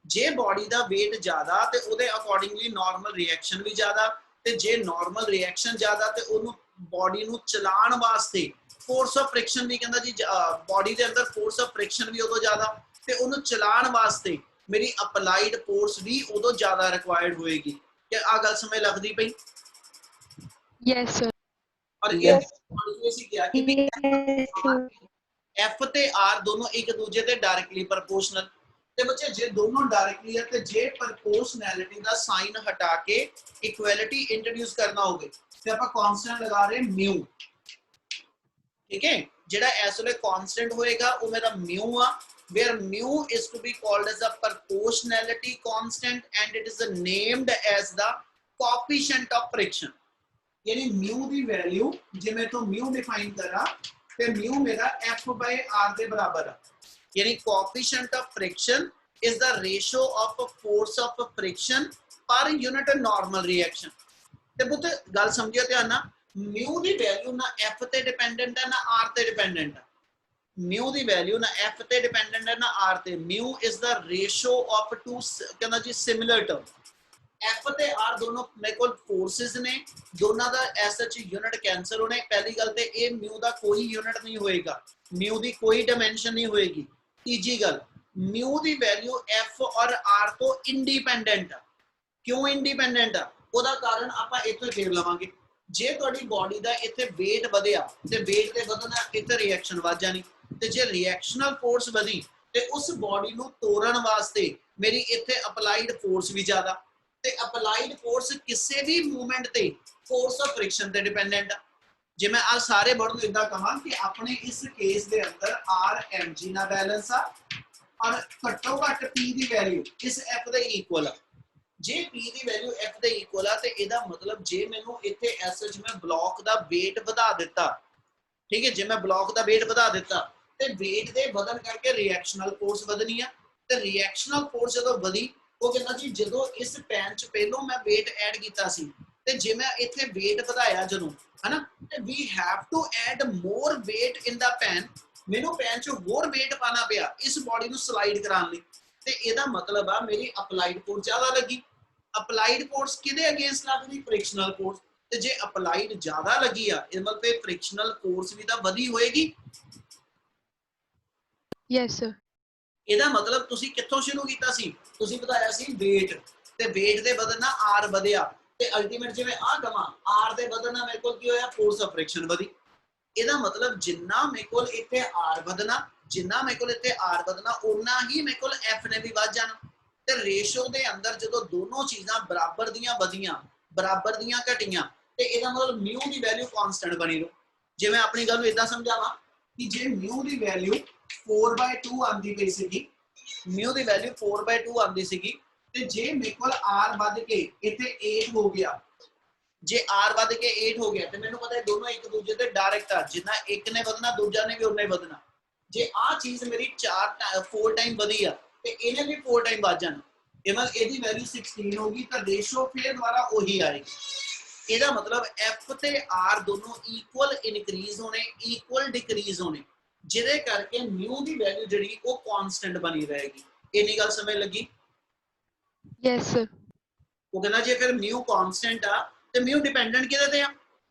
J body का वेट ज्यादा ते उहदे अकॉर्डिंगली नॉर्मल रिएक्शन भी ज्यादा, ते जे नॉर्मल रिएक्शन ज्यादा ते उहनू बॉडी नू चलाण वास्ते फोर्स ऑफ फ्रिक्शन भी कहंदा जी, बॉडी दे अंदर फोर्स ऑफ फ्रिक्शन भी उदों ज्यादा ते उहनू चलाण वास्ते मेरी अप्लाइड फोर्स भी उदों ज्यादा रिक्वायर्ड होएगी। क्या आ गल समझ लगदी पई? Yes, sir. और Yes. ये क्या कि Yes, sir. F ਤੇ R दोनों एक दूजे ते डायरेक्टली प्रोपोर्शनल। ਤੇ ਬੱਚੇ ਜੇ ਦੋਨੋਂ ਡਾਇਰੈਕਟਲੀ ਹੈ ਤੇ ਜੇ ਪ੍ਰੋਪੋਰਸ਼ਨੈਲਿਟੀ ਦਾ ਸਾਈਨ ਹਟਾ ਕੇ ਇਕੁਐਲਿਟੀ ਇੰਟਰੋਡਿਊਸ ਕਰਨਾ ਹੋਵੇ ਤੇ ਆਪਾਂ ਕਾਂਸਟੈਂਟ ਲਗਾ ਰਹੇ ਮਿਊ, ਠੀਕ ਹੈ, ਜਿਹੜਾ ਇਸ ਵੇਲੇ ਕਾਂਸਟੈਂਟ ਹੋਏਗਾ ਉਹ ਮੇਰਾ ਮਿਊ ਆ, where mu is to be called as a proportionality constant and it is named as the coefficient of friction। यानी म्यू दी वैल्यू जे मैं तो म्यू डिफाइन करा ते म्यू मेरा F/R दे बराबर है, यानी coefficient of friction is the ratio of force of friction per unit normal reaction. ते पुੱਤ गल समझियो ध्यान ना, म्यू दी वैल्यू ना F ते डिपेंडेंट है ना R ते डिपेंडेंट है। म्यू दी वैल्यू ना F ते डिपेंडेंट है ना R ते। Mu is the ratio of to कहना जी सिमिलर टर्म। F ਤੇ R दोनों मेरे को फोर्सेस ने, दोनों ਦਾ ਐਸਐਚ यूनिट कैंसिल होने। पहली गल ते ए म्यू ਦਾ कोई यूनिट नहीं होएगा, म्यू ਦੀ कोई डायमेंशन नहीं होएगी। तीजी गल, म्यू ਦੀ वैल्यू F और R ਤੋਂ इंडिपेंडेंट है। क्यों इंडिपेंडेंट है? ਉਹਦਾ ਕਾਰਨ ਆਪਾਂ ਇੱਥੇ ਫੇਰ ਲਵਾਂਗੇ। ਜੇ ਤੁਹਾਡੀ ਬਾਡੀ ਦਾ ਇੱਥੇ weight ਵਧਿਆ ਤੇ weight ਦੇ ਵਧਣਾ ਇੱਥੇ ਰਿਐਕਸ਼ਨ ਵੱਧ ਜਾਣੀ, ਤੇ ਜੇ ਰਿਐਕਸ਼ਨਲ ਫੋਰਸ ਵਧੀ ਤੇ ਉਸ ਬਾਡੀ ਨੂੰ ਤੋੜਨ ਵਾਸਤੇ ਮੇਰੀ ਇੱਥੇ ਅਪਲਾਈਡ ਫੋਰਸ ਵੀ ਜ਼ਿਆਦਾ, ਤੇ ਅਪਲਾਈਡ ਫੋਰਸ ਕਿਸੇ ਵੀ ਮੂਵਮੈਂਟ ਤੇ ਫੋਰਸ ਆਫ ਫ੍ਰਿਕਸ਼ਨ ਤੇ ਡਿਪੈਂਡੈਂਟ ਆ। ਜੇ ਮੈਂ ਆ ਸਾਰੇ ਵਰਡ ਨੂੰ ਇਦਾਂ ਕਹਾਂ ਕਿ ਆਪਣੇ ਇਸ ਕੇਸ ਦੇ ਅੰਦਰ R mg ਨਾਲ ਬੈਲੈਂਸ ਆ ਔਰ ਘੱਟੋ ਘੱਟ P ਦੀ ਵੈਲਿਊ ਇਸ F ਦੇ ਇਕੁਅਲ ਆ। ਜੇ P ਦੀ ਵੈਲਿਊ F ਦੇ ਇਕੁਅਲ ਆ ਤੇ ਇਹਦਾ ਮਤਲਬ ਜੇ ਮੈਨੂੰ ਇੱਥੇ ਐਸਐਚ ਮੈਂ ਬਲੌਕ ਦਾ weight ਵਧਾ ਦਿੱਤਾ, ਠੀਕ ਹੈ, ਜੇ ਮੈਂ ਬਲੌਕ ਦਾ weight ਵਧਾ ਦਿੱਤਾ ਤੇ weight ਦੇ ਵਧਣ ਕਰਕੇ ਰਿਐਕਸ਼ਨਲ ਫੋਰਸ ਵਧਣੀ ਆ, ਤੇ ਰਿਐਕਸ਼ਨਲ ਫੋਰਸ ਜਦੋਂ ਵਧੀ ਉਹ ਕਹਿੰਦਾ ਜੀ ਜਦੋਂ ਇਸ ਪੈਨ ਚ ਪਹਿਲੋਂ ਮੈਂ weight ਐਡ ਕੀਤਾ ਸੀ ਤੇ ਜੇ ਮੈਂ ਇੱਥੇ weight ਵਧਾਇਆ ਜਦੋਂ, ਹਨਾ, ਤੇ we have to add more weight in the pan, ਮੈਨੂੰ ਪੈਨ ਚ ਹੋਰ weight ਪਾਣਾ ਪਿਆ ਇਸ ਬਾਡੀ ਨੂੰ ਸਲਾਈਡ ਕਰਾਉਣ ਲਈ। ਤੇ ਇਹਦਾ ਮਤਲਬ ਆ ਮੇਰੀ ਅਪਲਾਈਡ ਫੋਰਸ ਜ਼ਿਆਦਾ ਲੱਗੀ। ਅਪਲਾਈਡ ਫੋਰਸ ਕਿਹਦੇ ਅਗੇਂਸਟ ਲੱਗਦੀ? ਫ੍ਰਿਕਸ਼ਨਲ ਫੋਰਸ। ਤੇ ਜੇ ਅਪਲਾਈਡ ਜ਼ਿਆਦਾ ਲੱਗੀ ਆ ਇਹ ਮਤਲਬ ਫ੍ਰਿਕਸ਼ਨਲ ਫੋਰਸ ਵੀ ਤਾਂ ਵਧੀ ਹੋਏਗੀ। Yes, sir. ਇਹਦਾ ਮਤਲਬ ਤੁਸੀਂ ਕਿੱਥੋਂ ਸ਼ੁਰੂ ਕੀਤਾ ਸੀ? ਤੁਸੀਂ ਵਧਾਇਆ ਸੀ weight, ਤੇ weight ਦੇ ਵਧਣ ਨਾਲ R ਵਧਿਆ, ਤੇ ਅਲਟੀਮੇਟ ਜਿਵੇਂ ਆ ਕਮਾ R ਦੇ ਵਧਣ ਨਾਲ ਮੇਰੇ ਕੋਲ ਕੀ ਹੋਇਆ? ਫੋਰਸ ਆਫ ਫ੍ਰਿਕਸ਼ਨ ਵਧੀ। ਇਹਦਾ ਮਤਲਬ ਜਿੰਨਾ ਮੇਰੇ ਕੋਲ ਇੱਥੇ R ਵਧਣਾ, ਜਿੰਨਾ ਮੇਰੇ ਕੋਲ ਇੱਥੇ R ਵਧਣਾ, ਉਨਾ ਹੀ ਮੇਰੇ ਕੋਲ F ਨੇ ਵੀ ਵੱਧ ਜਾਣਾ। ਤੇ ਰੇਸ਼ੋ ਦੇ ਅੰਦਰ ਜਦੋਂ ਦੋਨੋਂ ਚੀਜ਼ਾਂ ਬਰਾਬਰ ਦੀਆਂ ਵਧੀਆਂ, ਬਰਾਬਰ ਦੀਆਂ ਘਟੀਆਂ, ਤੇ ਇਹਦਾ ਮਤਲਬ ਮਿਊ ਦੀ ਵੈਲਿਊ ਕਾਂਸਟੈਂਟ ਬਣੀ ਰਹੂ। ਜੇ ਮੈਂ ਆਪਣੀ ਗੱਲ ਨੂੰ ਇਦਾਂ ਸਮਝਾਵਾਂ ਕਿ ਜੇ ਮਿਊ ਦੀ ਵੈਲਿਊ 4/2 ਆਂਦੀ ਪਈ ਸੀਗੀ, ਮਿਊ ਦੀ ਵੈਲਿਊ 4/2 ਆਂਦੀ ਸੀਗੀ, ਤੇ ਜੇ ਮੇਰੇ ਕੋਲ R ਵੱਧ ਕੇ ਇੱਥੇ 8 ਹੋ ਗਿਆ, ਜੇ R ਵੱਧ ਕੇ 8 ਹੋ ਗਿਆ ਤੇ ਮੈਨੂੰ ਪਤਾ ਹੈ ਦੋਨੋਂ ਇੱਕ ਦੂਜੇ ਤੇ ਡਾਇਰੈਕਟ ਆ, ਜਿੰਨਾ ਇੱਕ ਨੇ ਵਧਣਾ ਦੂਜਾ ਨੇ ਵੀ ਉਨਾ ਹੀ ਵਧਣਾ। ਜੇ ਆ ਚੀਜ਼ ਮੇਰੀ 4 ਟਾਈਮ ਵਧੀ ਆ ਤੇ ਇਹਨੇ ਵੀ 4 ਟਾਈਮ ਵੱਧ ਜਾਣਾ, ਇਹ ਮਤਲਬ ਇਹਦੀ ਵੈਲਿਊ 16 ਹੋਗੀ ਤਾਂ ਰੇਸ਼ੋ ਫੇਰ ਦੁਬਾਰਾ ਉਹੀ ਆਏਗੀ। ਇਹਦਾ ਮਤਲਬ F ਤੇ R ਦੋਨੋਂ ਇਕੁਅਲ ਇਨਕਰੀਜ਼ ਹੋਣੇ, ਇਕੁਅਲ ਡਿਕਰੀਜ਼ ਹੋਣੇ, ਜਿਹਦੇ ਕਰਕੇ ਮਿਊ ਦੀ ਵੈਲਿਊ ਜਿਹੜੀ ਉਹ ਕਾਂਸਟੈਂਟ ਬਣੀ ਰਹੇਗੀ। ਇੰਨੀ ਗੱਲ ਸਮਝ ਲੱਗੀ? Yes, sir. ਉਹ ਕਹਿੰਦਾ ਜੇ ਫਿਰ ਮਿਊ ਕਾਂਸਟੈਂਟ ਆ ਤੇ ਮਿਊ ਡਿਪੈਂਡੈਂਟ ਕਿਹਦੇ ਤੇ ਆ?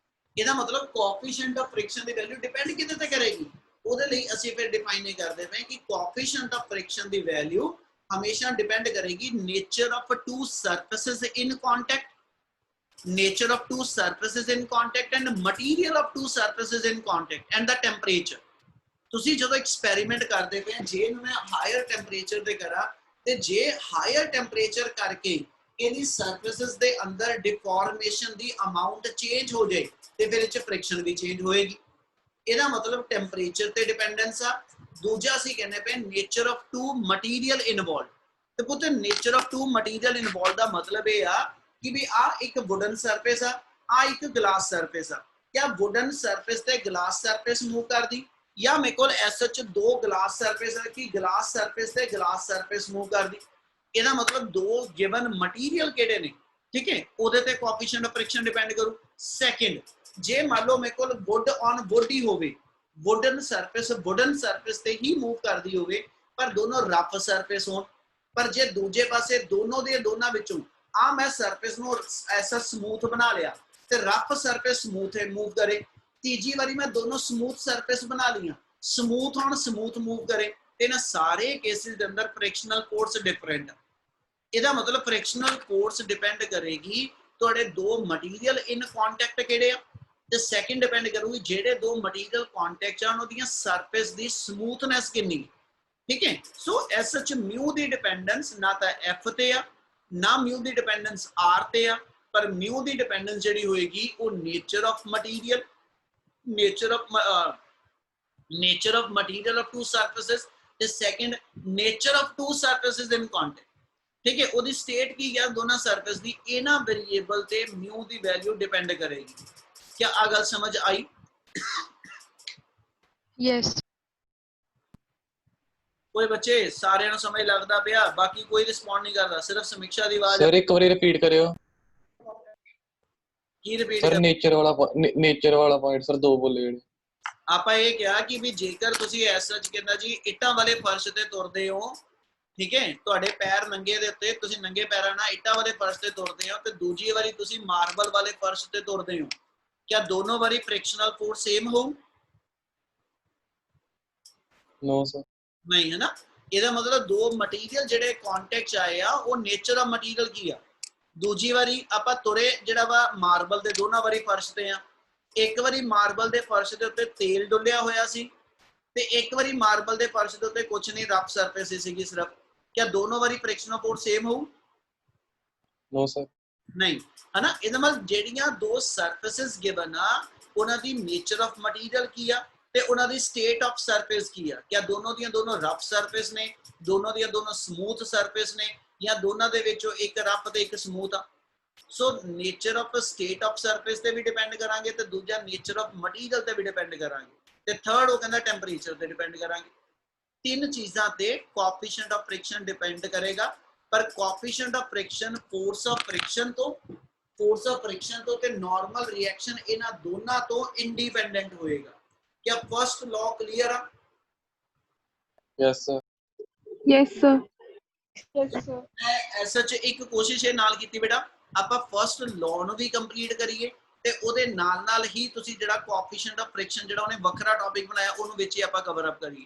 ਇਹਦਾ ਮਤਲਬ ਕੋਐਫੀਸ਼ੀਐਂਟ ਆਫ ਫ੍ਰਿਕਸ਼ਨ ਦੀ ਵੈਲਿਊ ਡਿਪੈਂਡ ਕਿਹਦੇ ਤੇ ਕਰੇਗੀ? ਉਹਦੇ ਲਈ ਅਸੀਂ ਫਿਰ ਡਿਫਾਈਨ ਇਹ ਕਰਦੇ ਪਏ ਕਿ ਕੋਐਫੀਸ਼ੀਐਂਟ ਆਫ ਫ੍ਰਿਕਸ਼ਨ ਦੀ ਵੈਲਿਊ ਹਮੇਸ਼ਾ ਡਿਪੈਂਡ ਕਰੇਗੀ nature of two surfaces in contact, nature of two surfaces in contact and material of two surfaces in contact and the temperature। ਤੁਸੀਂ ਜਦੋਂ ਐਕਸਪੈਰੀਮੈਂਟ ਕਰਦੇ ਪਏ ਜੇ ਇਹਨੂੰ ਮੈਂ ਹਾਇਰ ਟੈਂਪਰੇਚਰ ਤੇ ਕਰਾਂ ਤੇ ਜੇ ਹਾਇਰ ਟੈਂਪਰੇਚਰ ਕਰਕੇ ਇਹਦੀ ਸਰਫੇਸਿਸ ਦੇ ਅੰਦਰ ਡਿਫਾਰਮੇਸ਼ਨ ਦੀ ਅਮਾਉਂਟ ਚੇਂਜ ਹੋ ਜਾਏ ਤੇ ਫਿਰ ਇਹ ਚ ਫ੍ਰਿਕਸ਼ਨ ਵੀ ਚੇਂਜ ਹੋਏਗੀ। ਇਹਦਾ ਮਤਲਬ ਟੈਂਪਰੇਚਰ ਤੇ ਡਿਪੈਂਡੈਂਸ ਆ। ਦੂਜਾ ਅਸੀਂ ਕਹਿੰਦੇ ਪਏ nature of two material involved. ਤੇ ਪੁੱਤ nature of two material involved ਦਾ ਮਤਲਬ ਇਹ ਆ कि भी आ एक वुडन सरफेस आ एक ग्लास सरफेस आ, क्या वुडन सरफेस ते ग्लास सरफेस मूव कर दी, या मेरे को एसएच दो ग्लास सरफेस है कि ग्लास सरफेस ते ग्लास सरफेस मूव कर दी। ਇਹਦਾ ਮਤਲਬ ਦੋ ਗਿਵਨ ਮਟੀਰੀਅਲ ਕਿਹੜੇ ਨੇ, ਠੀਕ ਹੈ, ਉਹਦੇ ਤੇ ਕੋਐਫੀਸ਼ੀਐਂਟ ਆਫ ਫ੍ਰਿਕਸ਼ਨ ਡਿਪੈਂਡ ਕਰੂ। ਸੈਕਿੰਡ, ਜੇ ਮੰਨ ਲਓ ਮੇਰੇ ਕੋਲ ਵੁੱਡ ਔਨ ਵੁੱਡ ਹੀ ਹੋਵੇ, ਵੁਡਨ ਸਰਫੇਸ ਤੇ ਹੀ ਮੂਵ ਕਰਦੀ ਹੋਵੇ ਪਰ ਦੋਨੋਂ ਰਫ ਸਰਫੇਸ ਹੋਣ, ਪਰ ਜੇ ਦੂਜੇ ਪਾਸੇ ਦੋਨੋਂ ਦੇ ਦੋਨਾਂ ਵਿੱਚੋਂ ਆ ਮੈਂ ਸਰਫੇਸ ਨੂੰ ਐਸਾ ਸਮੂਥ ਬਣਾ ਲਿਆ ਤੇ ਰਫ ਸਰਫੇਸ ਸਮੂਥ ਹੈ ਮੂਵ ਕਰੇ, ਤੀਜੀ ਵਾਰੀ ਮੈਂ ਦੋਨੋਂ ਸਮੂਥ ਸਰਫੇਸ ਬਣਾ ਲੀਆਂ, ਸਮੂਥ ਔਨ ਸਮੂਥ ਮੂਵ ਕਰੇ, ਤੇ ਇਹਨਾਂ ਸਾਰੇ ਕੇਸਿਸ ਦੇ ਅੰਦਰ ਫ੍ਰਿਕਸ਼ਨਲ ਫੋਰਸ ਡਿਫਰੈਂਟ। ਇਹਦਾ ਮਤਲਬ ਫ੍ਰਿਕਸ਼ਨਲ ਫੋਰਸ ਡਿਪੈਂਡ ਕਰੇਗੀ ਤੁਹਾਡੇ ਦੋ ਮਟੀਰੀਅਲ ਇਨ ਕੰਟੈਕਟ ਕਿਹੜੇ ਆ, ਤੇ ਸੈਕਿੰਡ ਡਿਪੈਂਡ ਕਰੂਗੀ ਜਿਹੜੇ ਦੋ ਮਟੀਰੀਅਲ ਕੰਟੈਕਟ ਆ ਉਹਨਾਂ ਦੀਆਂ ਸਰਫੇਸ ਦੀ ਸਮੂਥਨੈਸ ਕਿੰਨੀ, ਠੀਕ ਹੈ। ਸੋ ਐਸ ਐਚ ਮਿਊ ਦੀ ਡਿਪੈਂਡੈਂਸ ਨਾ ਤਾਂ ਐਫ ਤੇ ਆ ਨਾ ਮਿਊ ਦੀ ਡਿਪੈਂਡੈਂਸ ਆਰ ਤੇ ਆ, ਪਰ ਮਿਊ ਦੀ ਡਿਪੈਂਡੈਂਸ ਜਿਹੜੀ ਹੋਏਗੀ ਉਹ nature of material, nature of material of two surfaces, ਤੇ second nature of two surfaces in contact, ਠੀਕ ਹੈ। ਉਹਦੀ ਸਟੇਟ ਕੀ ਹੈ ਦੋਨਾਂ ਸਰਫੇਸ ਦੀ, ਇਹਨਾਂ ਵੇਰੀਏਬਲ ਤੇ ਮਿਊ ਦੀ ਵੈਲਿਊ ਡਿਪੈਂਡ ਕਰੇਗੀ। क्या आ गल समझ आई? Yes. कोई बच्चे सारे ਨੂੰ ਸਮਝ ਲੱਗਦਾ ਪਿਆ? ਬਾਕੀ ਕੋਈ ਰਿਸਪੌਂਡ ਨਹੀਂ ਕਰਦਾ, ਸਿਰਫ ਸਮੀक्षा ਦੀ ਆਵਾਜ਼ ਸਰ ਇੱਕ ਵਾਰੀ ਰਿਪੀਟ ਕਰਿਓ ਕੀ ਰਿਪੀਟ ਸਰ। ਕਰ? ਨੇਚਰ ਵਾਲਾ ਪੁਆਇੰਟ ਸਰ ਦੋ ਬੋਲੇ ਜਿਹੜੇ ਆਪਾਂ ਇਹ ਕਿਹਾ ਕਿ ਵੀ ਜੇਕਰ ਤੁਸੀਂ ਐਸਾ ਕਹਿੰਦਾ ਜੀ ਇੱਟਾਂ ਵਾਲੇ ਫਰਸ਼ ਤੇ ਤੁਰਦੇ ਹੋ, ਠੀਕ ਹੈ, ਤੁਹਾਡੇ ਪੈਰ ਨੰਗੇ ਦੇ ਉੱਤੇ, ਤੁਸੀਂ ਨੰਗੇ ਪੈਰਾਂ ਨਾਲ ਇੱਟਾਂ ਵਾਲੇ ਫਰਸ਼ ਤੇ ਤੁਰਦੇ ਹੋ, ਤੇ ਦੂਜੀ ਵਾਰੀ ਤੁਸੀਂ ਮਾਰਬਲ ਵਾਲੇ ਫਰਸ਼ ਤੇ ਤੁਰਦੇ ਹੋ, क्या दोनों बारी फ्रिक्शनल फोर्स सेम हो? नो सर नहीं है ना। ਇਹਦਾ ਮਤਲਬ ਦੋ ਮਟੀਰੀਅਲ ਜਿਹੜੇ ਕੰਟੈਕਟ ਚ ਆਏ ਆ ਉਹ ਨੇਚਰ ਆਫ ਮਟੀਰੀਅਲ ਕੀ ਆ। ਦੂਜੀ ਵਾਰੀ ਆਪਾਂ ਤੁਰੇ ਜਿਹੜਾ ਵਾ ਮਾਰਬਲ ਦੇ ਦੋਨਾਂ ਵਾਰੀ ਫਰਸ਼ ਤੇ ਆ, ਇੱਕ ਵਾਰੀ ਮਾਰਬਲ ਦੇ ਫਰਸ਼ ਦੇ ਉੱਤੇ ਤੇਲ ਡੁੱਲਿਆ ਹੋਇਆ ਸੀ ਤੇ ਇੱਕ ਵਾਰੀ ਮਾਰਬਲ ਦੇ ਫਰਸ਼ ਦੇ ਉੱਤੇ ਕੁਝ ਨਹੀਂ, ਰਫ ਸਰਫੇਸ ਸੀਗੀ ਸਿਰਫ। क्या दोनों बारी फ्रिक्शनल फोर्स सेम हो? नो सर नहीं है ना। ਇਹਦਾ ਮਤਲਬ ਜਿਹੜੀਆਂ ਦੋ ਸਰਫੇਸਿਸ ਗਿਵਨ ਆ ਉਹਨਾਂ ਦੀ ਨੇਚਰ ਆਫ ਮਟੀਰੀਅਲ ਕੀ ਆ ਤੇ ਉਹਨਾਂ ਦੀ ਸਟੇਟ ਆਫ ਸਰਫੇਸ ਕੀ ਆ। क्या ਦੋਨੋਂ ਦੀਆਂ ਦੋਨੋਂ ਰਫ ਸਰਫੇਸ ਨੇ, ਦੋਨੋਂ ਦੀਆਂ ਦੋਨੋਂ ਸਮੂਥ ਸਰਫੇਸ ਨੇ, ਜਾਂ ਦੋਨਾਂ ਦੇ ਵਿੱਚੋਂ ਇੱਕ ਰਫ ਤੇ ਇੱਕ ਸਮੂਥ ਆ। So nature of state of surface ਤੇ ਵੀ ਡਿਪੈਂਡ ਕਰਾਂਗੇ ਤੇ ਦੂਜਾ ਨੇਚਰ ਆਫ ਮਟੀਰੀਅਲ ਤੇ ਵੀ ਡਿਪੈਂਡ ਕਰਾਂਗੇ, ਤੇ ਥਰਡ ਉਹ ਕਹਿੰਦਾ ਟੈਂਪਰੇਚਰ ਤੇ ਡਿਪੈਂਡ ਕਰਾਂਗੇ। ਤਿੰਨ ਚੀਜ਼ਾਂ ਤੇ ਕੋਐਫੀਸ਼ੀਐਂਟ ਆਫ ਫ੍ਰਿਕਸ਼ਨ ਡਿਪੈਂਡ ਕਰੇਗਾ, ਪਰ coefficient of friction force of friction ਤੋਂ ਤੇ ਨਾਰਮਲ ਰਿਐਕਸ਼ਨ ਇਹਨਾਂ ਦੋਨਾਂ ਤੋਂ ਇੰਡੀਪੈਂਡੈਂਟ ਹੋਏਗਾ। क्या फर्स्ट लॉ क्लियर है? Yes sir Yes, sir. Yes, sir. मैं ऐसा च एक कोशिश है नाल कीती बेटा, ਆਪਾਂ फर्स्ट लॉ ਨੂੰ ਵੀ ਕੰਪਲੀਟ ਕਰੀਏ ਤੇ ਉਹਦੇ ਨਾਲ ਨਾਲ ਹੀ ਤੁਸੀਂ ਜਿਹੜਾ ਕੋਐਫੀਸ਼ੀਐਂਟ ਆਫ ਫ੍ਰਿਕਸ਼ਨ ਜਿਹੜਾ ਉਹਨੇ ਵੱਖਰਾ ਟੌਪਿਕ ਬਣਾਇਆ ਉਹਨੂੰ ਵਿੱਚ ਹੀ ਆਪਾਂ ਕਵਰ ਅਪ ਕਰੀਏ।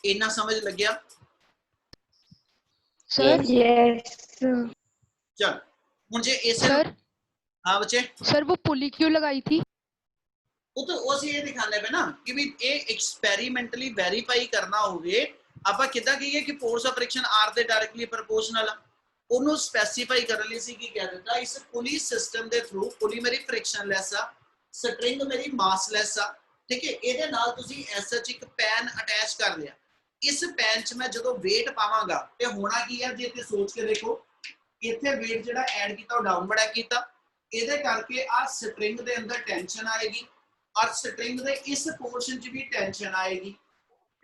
ਇੰਨਾ ਸਮਝ ਲੱਗਿਆ? Sir. Yes, sir. चल मुझे ऐसे Sir. हाँ बच्चे, Sir वो पुली क्यों लगाई थी? ਉਹ ਤਾਂ ਅਸੀਂ ਇਹ ਦਿਖਾਣੇ ਪਏ ਨਾ ਕਿ ਵੀ ਇਹ ਐਕਸਪੈਰੀਮੈਂਟਲੀ ਵੈਰੀਫਾਈ ਕਰਨਾ ਹੋਵੇ ਆਪਾਂ ਕਿੱਦਾਂ ਕਹੀਏ ਕਿ ਫੋਰਸ ਆਫ ਫ੍ਰਿਕਸ਼ਨ ਆਰ ਦੇ ਡਾਇਰੈਕਟਲੀ ਪ੍ਰੋਪੋਰਸ਼ਨਲ ਆ। ਉਹਨੂੰ ਸਪੈਸੀਫਾਈ ਕਰਨ ਲਈ ਸੀ ਕੀ ਕਹਿ ਦਿੱਤਾ, ਇਸ ਪੁਲੀ ਸਿਸਟਮ ਦੇ ਥਰੂ ਪੁਲੀ ਮੇਰੀ ਫ੍ਰਿਕਸ਼ਨਲੈਸ ਆ, ਸਟ੍ਰਿੰਗ ਮੇਰੀ ਮਾਸਲੈਸ ਆ, ਠੀਕ ਹੈ। ਇਹਦੇ ਨਾਲ ਤੁਸੀਂ ਐਸਐਚ ਇੱਕ ਪੈਨ ਅਟੈਚ ਕਰ ਲਿਆ। ਇਸ ਪੈਨ 'ਚ ਮੈਂ ਜਦੋਂ weight ਪਾਵਾਂਗਾ ਤੇ ਹੋਣਾ ਕੀ ਹੈ, ਜੇ ਇੱਥੇ ਸੋਚ ਕੇ ਦੇਖੋ, ਇੱਥੇ weight ਜਿਹੜਾ ਐਡ ਕੀਤਾ ਉਹ ਡਾਊਨਵਰਡ ਐਡ ਕੀਤਾ, ਇਹਦੇ ਕਰਕੇ ਆ ਸਟ੍ਰਿੰਗ ਦੇ ਅੰਦਰ ਟੈਂਸ਼ਨ ਆਏਗੀ और स्ट्रिंग ਦੇ ਇਸ ਪੋਰਸ਼ਨ 'ਚ ਵੀ ਟੈਂਸ਼ਨ ਆਏਗੀ,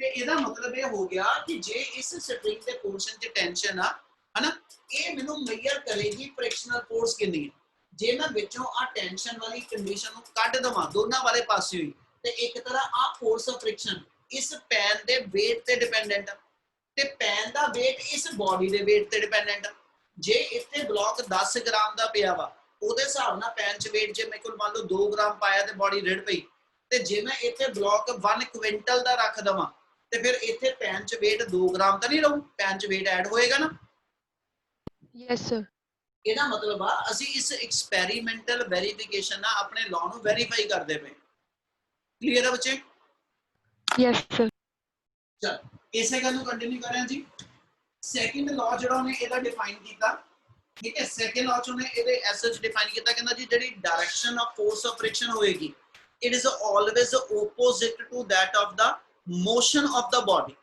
ਤੇ ਇਹਦਾ ਮਤਲਬ ਇਹ ਹੋ ਗਿਆ ਕਿ ਜੇ ਇਸ ਸਟ੍ਰਿੰਗ ਦੇ ਪੋਰਸ਼ਨ 'ਚ ਟੈਂਸ਼ਨ ਆ ਹਨਾ, ਇਹ ਮੈਨੂੰ ਮੇਜਰ ਕਰੇਗੀ ਫ੍ਰਿਕਸ਼ਨਲ ਫੋਰਸ ਕਿੰਨੀ ਹੈ। ਜੇ ਮੈਂ ਵਿੱਚੋਂ ਆ ਟੈਂਸ਼ਨ ਵਾਲੀ ਕੰਡੀਸ਼ਨ ਨੂੰ ਕੱਢ ਦਵਾਂ ਦੋਨਾਂ ਵਾਲੇ ਪਾਸੇ ਹੋਈ, ਤੇ ਇੱਕ ਤਰ੍ਹਾਂ ਆ ਫੋਰਸ ਆਫ ਫ੍ਰਿਕਸ਼ਨ ਇਸ ਪੈਨ ਦੇ weight ਤੇ ਡਿਪੈਂਡੈਂਟ ਆ, ਤੇ ਪੈਨ ਦਾ weight ਇਸ ਬਾਡੀ ਦੇ weight ਤੇ ਡਿਪੈਂਡੈਂਟ ਆ। ਜੇ ਇੱਥੇ ਬਲੌਕ 10 ਗ੍ਰਾਮ ਦਾ ਪਿਆ ਵਾ, ਉਹਦੇ ਹਿਸਾਬ ਨਾਲ ਪੈਨ 'ਚ weight ਜੇ ਮੇਰੇ ਕੋਲ ਮੰਨ ਲਓ 2 ਗ੍ਰਾਮ ਪਾਇਆ ਤੇ ਬਾਡੀ ਰਿੜ ਪਈ, ਤੇ ਜੇ ਮੈਂ ਇੱਥੇ ਬਲੌਕ 1 ਕੁਇੰਟਲ ਦਾ ਰੱਖ ਦਵਾਂ ਤੇ ਫਿਰ ਇੱਥੇ ਪੈਨ 'ਚ weight 2 ਗ੍ਰਾਮ ਤਾਂ ਨਹੀਂ ਰਹੂ, ਪੈਨ 'ਚ weight ਐਡ ਹੋਏਗਾ ਨਾ। Yes, sir. ਇਹਦਾ ਮਤਲਬ ਆ ਅਸੀਂ ਇਸ ਐਕਸਪੈਰੀਮੈਂਟਲ ਵੈਰੀਫਿਕੇਸ਼ਨ ਨਾਲ ਆਪਣੇ ਲਾਅ ਨੂੰ ਵੈਰੀਫਾਈ ਕਰਦੇ ਪਏ। ਕਲੀਅਰ ਹੈ ਬੱਚੇ? Yes, sir. ਚਲ ਇਸੇ ਗੱਲ ਨੂੰ ਕੰਟੀਨਿਊ ਕਰਾਂ ਜੀ। ਸੈਕਿੰਡ ਲਾਅ ਜਿਹੜਾ ਉਹਨੇ ਇਹਦਾ ਡਿਫਾਈਨ ਕੀਤਾ, ਠੀਕ ਹੈ। ਸੈਕਿੰਡ ਲਾਅ 'ਚ ਉਹਨੇ ਇਹਦੇ ਐਸਐਚ ਡਿਫਾਈਨ ਕੀਤਾ, ਕਹਿੰਦਾ ਜੀ ਜਿਹੜੀ direction of force of friction ਹੋਏਗੀ, it is always opposite to that of the motion of the body.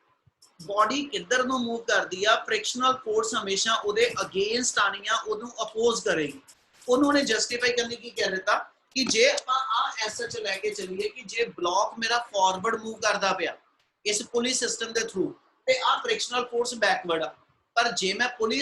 Body ਕਿੱਧਰ ਨੂੰ ਮੂਵ ਕਰਦੀ ਆ, ਫ੍ਰਿਕਸ਼ਨਲ ਫੋਰਸ ਹਮੇਸ਼ਾ ਉਹਦੇ ਅਗੇਂਸਟ ਆਣੀ ਆ, ਉਹਨੂੰ ਅਪੋਜ਼ ਕਰੇਗੀ। ਉਹਨੂੰ ਨੇ ਜਸਟੀਫਾਈ ਕਰਨ ਲਈ ਕੀ ਕਹਿ ਦਿੱਤਾ ਕਿ ਜੇ ਆਪਾਂ ਆ ਐਸਐਚ ਲੈ ਕੇ ਚੱਲੀਏ ਕਿ ਜੇ ਬਲੌਕ ਮੇਰਾ ਫਾਰਵਰਡ ਮੂਵ ਕਰਦਾ ਪਿਆ ਇਸ ਪੁਲੀ ਸਿਸਟਮ ਦੇ ਥਰੂ, ਤੇ ਆ ਫ੍ਰਿਕਸ਼ਨਲ ਫੋਰਸ ਬੈਕਵਰਡ ਆ, ਪਰ ਜੇ ਮੈਂ ਪੁਲੀ